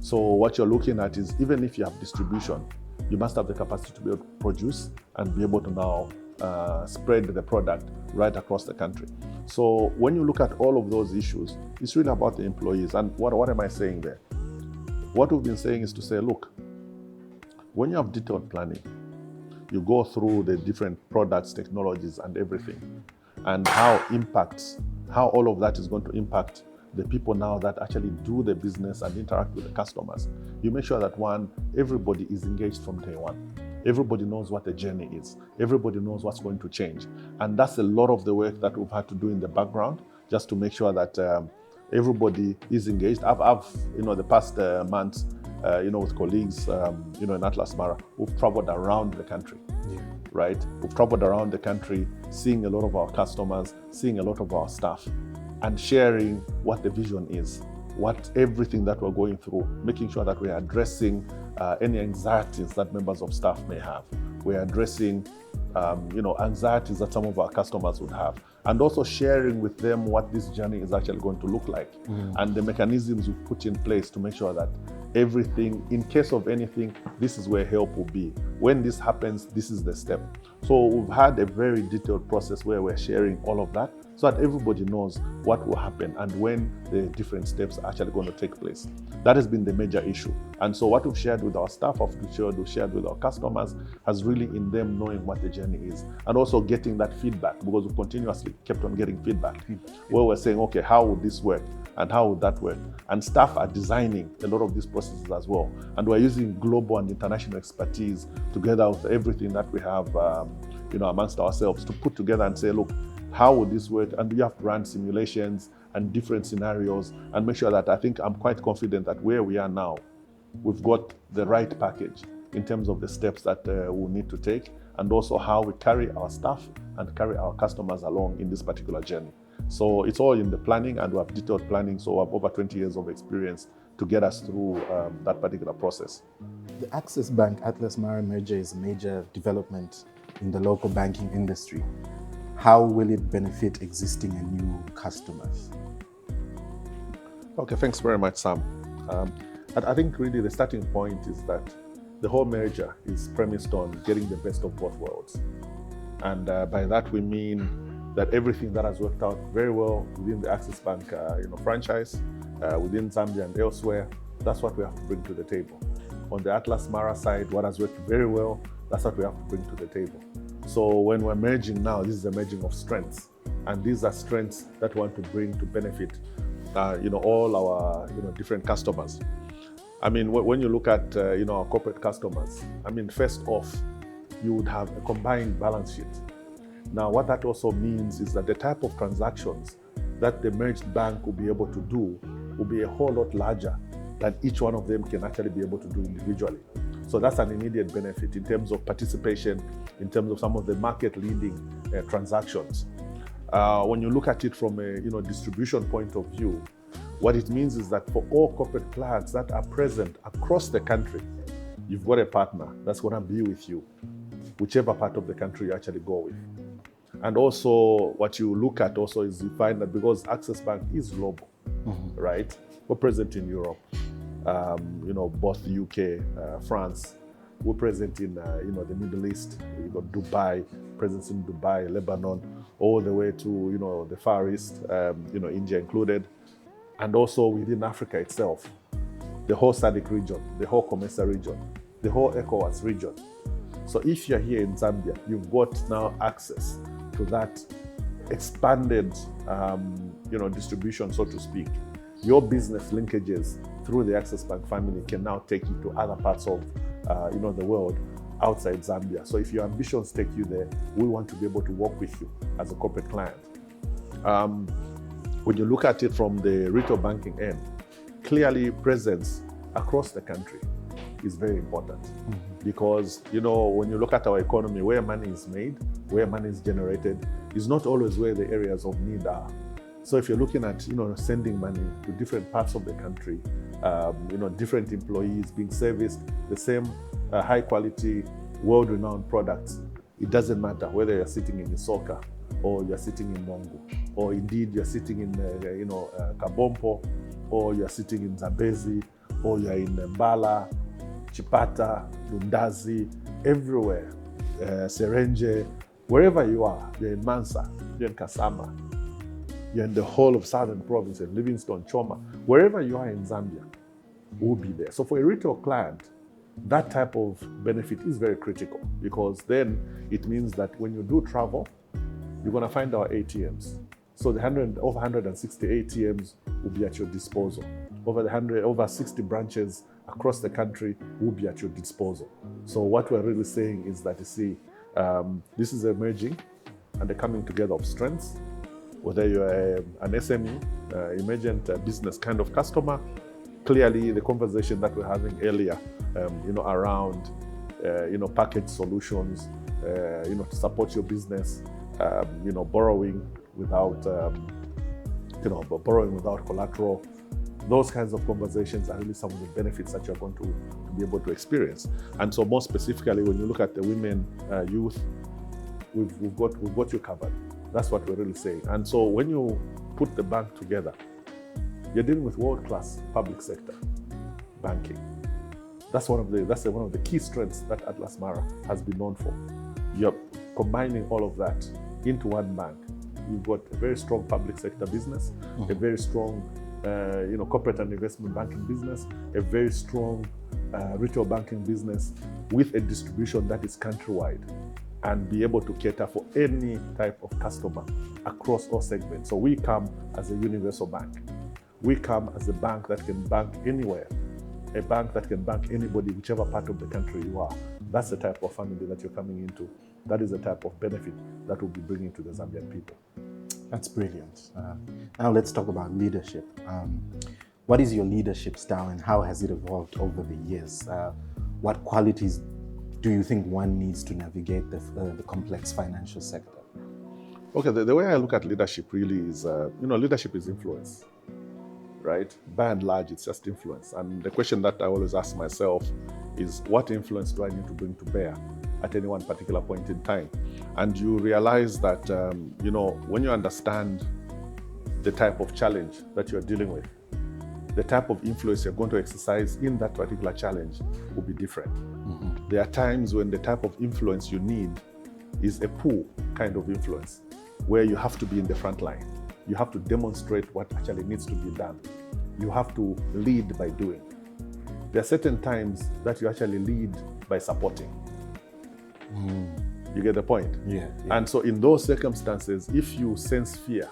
So what you're looking at is, even if you have distribution, you must have the capacity to be able to produce and be able to now spread the product right across the country. So when you look at all of those issues, it's really about the employees. And what am I saying there? What we've been saying is to say, look, when you have detailed planning, you go through the different products, technologies, and everything, and how all of that is going to impact the people now that actually do the business and interact with the customers. You make sure that everybody is engaged from day one. Everybody knows what the journey is. Everybody knows what's going to change. And that's a lot of the work that we've had to do in the background, just to make sure that everybody is engaged. I've the past months, with colleagues, in Atlas Mara, we've traveled around the country, right? We've traveled around the country, seeing a lot of our customers, seeing a lot of our staff, and sharing what the vision is, everything that we're going through, making sure that we're addressing any anxieties that members of staff may have. We're addressing, anxieties that some of our customers would have, and also sharing with them what this journey is actually going to look like, and the mechanisms we've put in place to make sure that everything, in case of anything, this is where help will be. When this happens, this is the step. So we've had a very detailed process where we're sharing all of that, so that everybody knows what will happen and when the different steps are actually going to take place. That has been the major issue. And so what we've shared with our staff, we've shared with our customers, has really in them knowing what the journey is, and also getting that feedback, because we continuously kept on getting feedback where we're saying, okay, how would this work? And how would that work? And staff are designing a lot of these processes as well. And we're using global and international expertise together with everything that we have amongst ourselves to put together and say, look, how would this work? And we have to run simulations and different scenarios, and make sure that I think I'm quite confident that where we are now, we've got the right package in terms of the steps that we'll need to take, and also how we carry our staff and carry our customers along in this particular journey. So it's all in the planning, and we have detailed planning. So we have over 20 years of experience to get us through that particular process. The Access Bank Atlas Mara merger is a major development in the local banking industry. How will it benefit existing and new customers? Okay, thanks very much, Sam. I think really the starting point is that the whole merger is premised on getting the best of both worlds. And by that we mean that everything that has worked out very well within the Access Bank franchise, within Zambia and elsewhere, that's what we have to bring to the table. On the Atlas Mara side, what has worked very well, that's what we have to bring to the table. So when we're merging now, this is a merging of strengths. And these are strengths that we want to bring to benefit all our different customers. I mean, when you look at our corporate customers, I mean, first off, you would have a combined balance sheet. Now, what that also means is that the type of transactions that the merged bank will be able to do will be a whole lot larger than each one of them can actually be able to do individually. So that's an immediate benefit in terms of participation, in terms of some of the market-leading transactions. When you look at it from a distribution point of view, what it means is that for all corporate clients that are present across the country, you've got a partner that's going to be with you, whichever part of the country you actually go with. And also, what you look at also is you find that because Access Bank is global, right? We're present in Europe, both UK, France. We're present in the Middle East. We've got Dubai, presence in Dubai, Lebanon, all the way to the Far East, India included, and also within Africa itself, the whole SADC region, the whole COMESA region, the whole ECOWAS region. So if you're here in Zambia, you've got now access to that expanded distribution, so to speak. Your business linkages through the Access Bank family can now take you to other parts of the world outside Zambia. So if your ambitions take you there, we want to be able to work with you as a corporate client. When you look at it from the retail banking end, clearly presence across the country is very important. Because when you look at our economy, where money is made, where money is generated, is not always where the areas of need are. So if you're looking at sending money to different parts of the country, different employees being serviced the same high quality, world-renowned products, it doesn't matter whether you're sitting in Isoka or you're sitting in Mongo, or indeed you're sitting in Kabompo, or you're sitting in Zambezi, or you're in Mbala, Chipata, Lundazi, everywhere, Serenje, wherever you are, you're in Mansa, you're in Kasama, you're in the whole of Southern Province, in Livingstone, Choma, wherever you are in Zambia, we'll be there. So for a retail client, that type of benefit is very critical, because then it means that when you do travel, you're going to find our ATMs. So the over 160 ATMs will be at your disposal. Over 60 branches across the country will be at your disposal. So what we're really saying is that, this is a merging and a coming together of strengths. Whether you're an SME, emergent business kind of customer, clearly the conversation that we're having earlier, around, package solutions, to support your business, borrowing without collateral. Those kinds of conversations are really some of the benefits that you're going to be able to experience. And so more specifically, when you look at the women, youth, we've got you covered. That's what we're really saying. And so when you put the bank together, you're dealing with world-class public sector banking. That's one of the key strengths that Atlas Mara has been known for. You're combining all of that into one bank. You've got a very strong public sector business, a very strong corporate and investment banking business, a very strong retail banking business with a distribution that is countrywide, and be able to cater for any type of customer across all segments. So we come as a universal bank. We come as a bank that can bank anywhere, a bank that can bank anybody, whichever part of the country you are. That's the type of family that you're coming into. That is the type of benefit that we'll be bringing to the Zambian people. That's brilliant. Now let's talk about leadership. What is your leadership style and how has it evolved over the years? What qualities do you think one needs to navigate the complex financial sector? Okay, the way I look at leadership really is, leadership is influence, right? By and large, it's just influence. And the question that I always ask myself is, what influence do I need to bring to bear at any one particular point in time? And you realize that, when you understand the type of challenge that you're dealing with, the type of influence you're going to exercise in that particular challenge will be different. Mm-hmm. There are times when the type of influence you need is a pull kind of influence, where you have to be in the front line. You have to demonstrate what actually needs to be done. You have to lead by doing. There are certain times that you actually lead by supporting. You get the point? Yeah. And so in those circumstances, if you sense fear,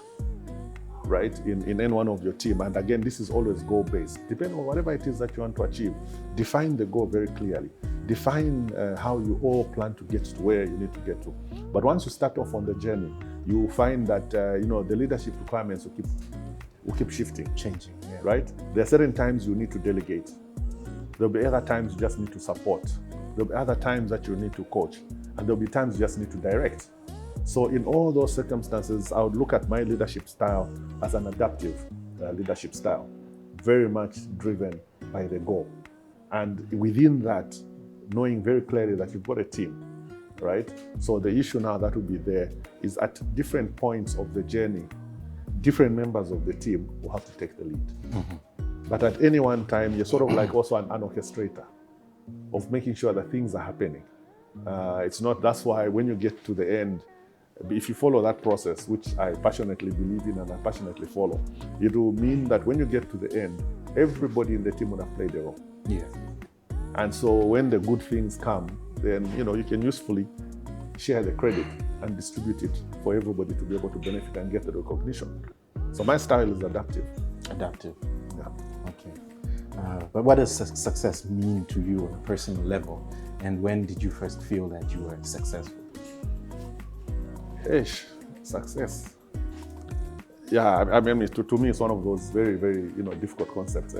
right, in any one of your team, and again, this is always goal-based, depending on whatever it is that you want to achieve, define the goal very clearly. Define how you all plan to get to where you need to get to. But once you start off on the journey, you find that the leadership requirements will keep shifting, changing, yeah. Right? There are certain times you need to delegate. There'll be other times you just need to support. There'll be other times that you need to coach, and there'll be times you just need to direct. So in all those circumstances, I would look at my leadership style as an adaptive leadership style, very much driven by the goal. And within that, knowing very clearly that you've got a team, right? So the issue now that will be there is at different points of the journey, different members of the team will have to take the lead. Mm-hmm. But at any one time, you're sort of like also an orchestrator of making sure that things are happening. That's why when you get to the end, if you follow that process, which I passionately believe in and I passionately follow, it will mean that when you get to the end, everybody in the team would have played a role. Yeah. And so when the good things come, then you can usefully share the credit and distribute it for everybody to be able to benefit and get the recognition. So my style is adaptive. Adaptive. Yeah. Okay. But what does success mean to you on a personal level? And when did you first feel that you were successful? Success. Yeah, I mean, to me, it's one of those very, very, difficult concepts,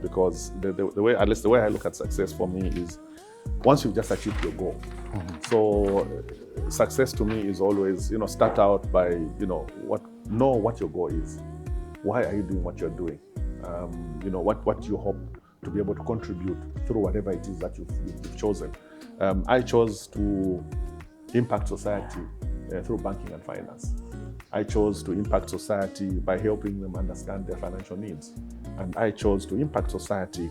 because the way I look at success for me is once you've just achieved your goal. Mm-hmm. So success to me is always, start out by, know what your goal is. Why are you doing what you're doing? What you hope to be able to contribute through whatever it is that you've chosen. I chose to impact society through banking and finance. I chose to impact society by helping them understand their financial needs. And I chose to impact society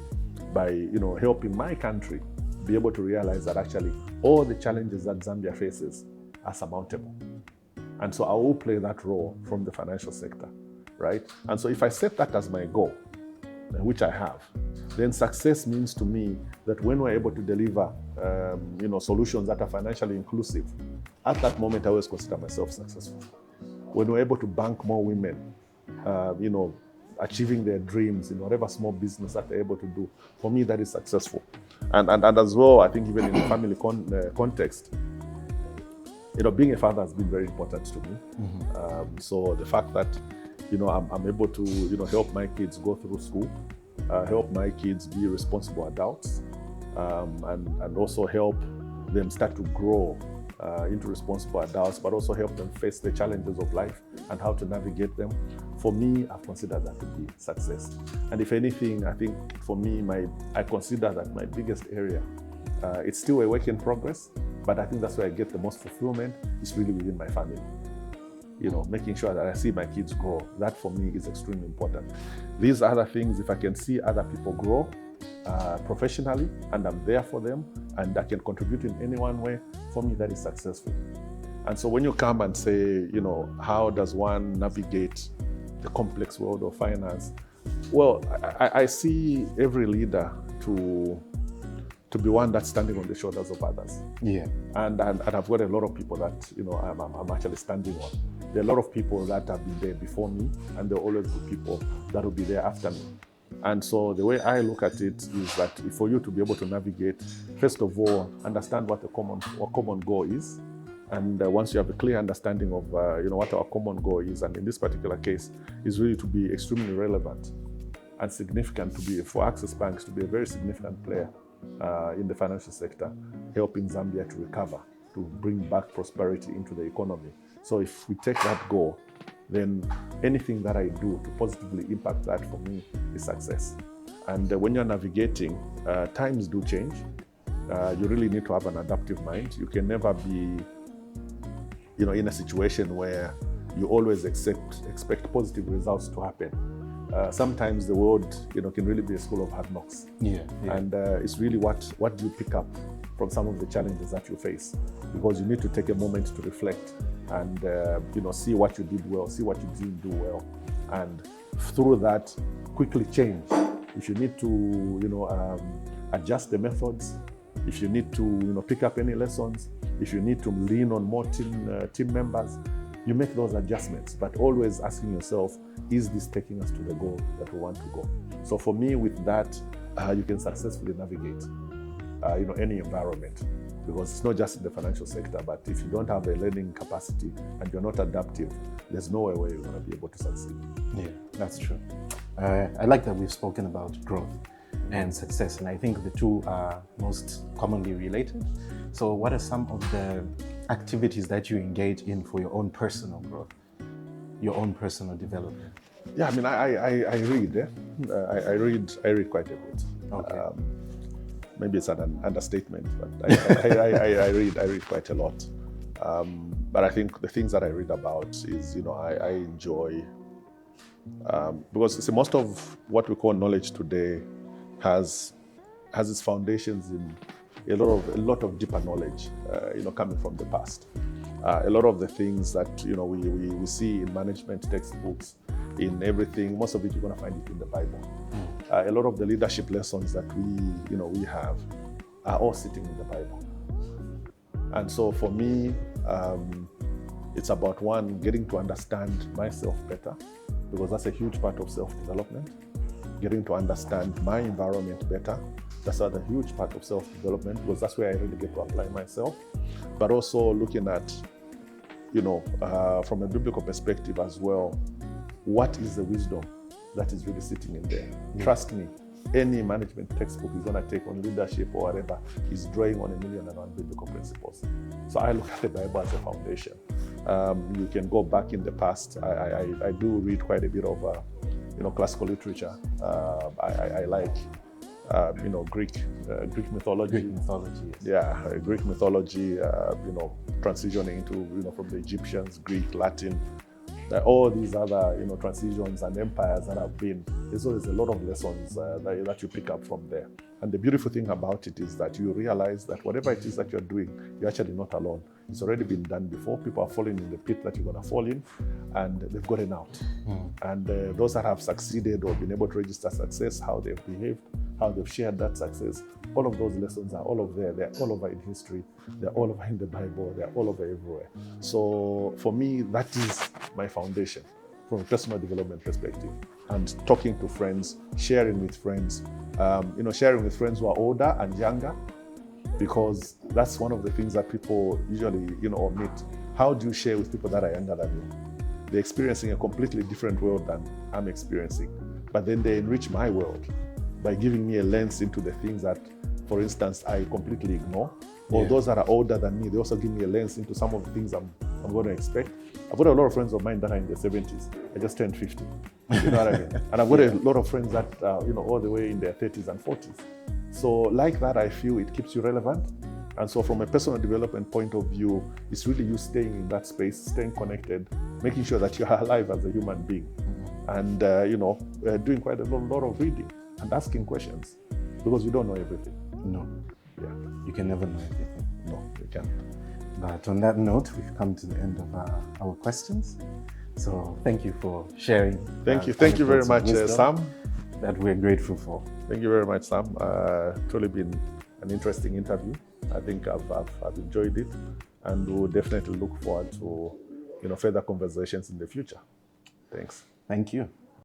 by, helping my country be able to realize that actually all the challenges that Zambia faces are surmountable. And so I will play that role from the financial sector, right? And so if I set that as my goal, which I have, then success means to me that when we're able to deliver, solutions that are financially inclusive, at that moment I always consider myself successful. When we're able to bank more women, achieving their dreams in whatever small business that they're able to do, for me that is successful. And as well, I think even in the family context, being a father has been very important to me. Mm-hmm. So the fact that I'm able to help my kids go through school, help my kids be responsible adults, and also help them start to grow into responsible adults, but also help them face the challenges of life and how to navigate them. For me, I've considered that to be success. And if anything, I think for me, I consider that my biggest area, it's still a work in progress, but I think that's where I get the most fulfillment, is really within my family. Making sure that I see my kids grow. That for me is extremely important. These other things, if I can see other people grow professionally and I'm there for them and I can contribute in any one way, for me that is successful. And so when you come and say, how does one navigate the complex world of finance? Well, I see every leader to be one that's standing on the shoulders of others. Yeah. And I've got a lot of people that, I'm actually standing on. There are a lot of people that have been there before me, and there will always be people that will be there after me. And so the way I look at it is that for you to be able to navigate, first of all, understand what the common goal is, And once you have a clear understanding of what our common goal is, and in this particular case, is really to be extremely relevant and significant, for Access Banks to be a very significant player in the financial sector, helping Zambia to recover, to bring back prosperity into the economy. So if we take that goal, then anything that I do to positively impact that, for me, is success. And when you're navigating, times do change. You really need to have an adaptive mind. You can never be in a situation where you always expect positive results to happen. Sometimes the world can really be a school of hard knocks. And it's really what do you pick up from some of the challenges that you face, because you need to take a moment to reflect and see what you did well, see what you didn't do well, and through that quickly change. If you need to adjust the methods, if you need to pick up any lessons, if you need to lean on more team members, you make those adjustments, but always asking yourself, is this taking us to the goal that we want to go? So for me, with that, you can successfully navigate any environment, because it's not just in the financial sector, but if you don't have a learning capacity and you're not adaptive, there's no way where you're going to be able to succeed. Yeah, that's true. I like that we've spoken about growth and success, and I think the two are most commonly related. So what are some of the activities that you engage in for your own personal growth, your own personal development? Yeah, I mean, I read. I read quite a bit. Okay. Maybe it's an understatement, but I read quite a lot. But I think the things that I read about is, I enjoy, because most of what we call knowledge today has its foundations in a lot of deeper knowledge, coming from the past. A lot of the things that we see in management textbooks, in everything, most of it you're going to find it in the Bible. A lot of the leadership lessons that we have are all sitting in the Bible. And so for me, it's about, one, getting to understand myself better, because that's a huge part of self-development. Getting to understand my environment better, that's a huge part of self-development, because that's where I really get to apply myself. But also looking at, from a biblical perspective as well, what is the wisdom that is really sitting in there? Yeah. Trust me, any management textbook is going to take on leadership or whatever is drawing on 1,000,001 biblical principles. So I look at the Bible as a foundation. You can go back in the past. I do read quite a bit of classical literature. I like Greek mythology. Greek mythology, yes. Yeah, Greek mythology. Transitioning into from the Egyptians, Greek, Latin. All these other transitions and empires that have been. There's always a lot of lessons that you pick up from there. And the beautiful thing about it is that you realize that whatever it is that you're doing, you're actually not alone. It's already been done before. People are falling in the pit that you're going to fall in, and they've gotten out. And those that have succeeded or been able to register success, how they've behaved, how they've shared that success, all of those lessons are all over there. They're all over in history. They're all over in the Bible. They're all over everywhere. So for me, that is my foundation from a personal development perspective. And talking to friends, sharing with friends, sharing with friends who are older and younger, because that's one of the things that people usually, omit. How do you share with people that are younger than you? They're experiencing a completely different world than I'm experiencing, but then they enrich my world by giving me a lens into the things that, for instance, I completely ignore. Or those that are older than me, they also give me a lens into some of the things I'm going to expect. I've got a lot of friends of mine that are in their 70s. I just turned 50. You know what I mean? And I've got a lot of friends that all the way in their 30s and 40s. So like that, I feel it keeps you relevant. And so from a personal development point of view, it's really you staying in that space, staying connected, making sure that you're alive as a human being. And, doing quite a lot of reading and asking questions, because you don't know everything. No. Yeah. You can never know everything. No, you can't. But on that note, we've come to the end of our questions. So thank you for sharing. Thank you very much, Sam. That we're grateful for. Thank you very much, Sam. Truly been an interesting interview. I think I've enjoyed it, and we'll definitely look forward to further conversations in the future. Thanks. Thank you.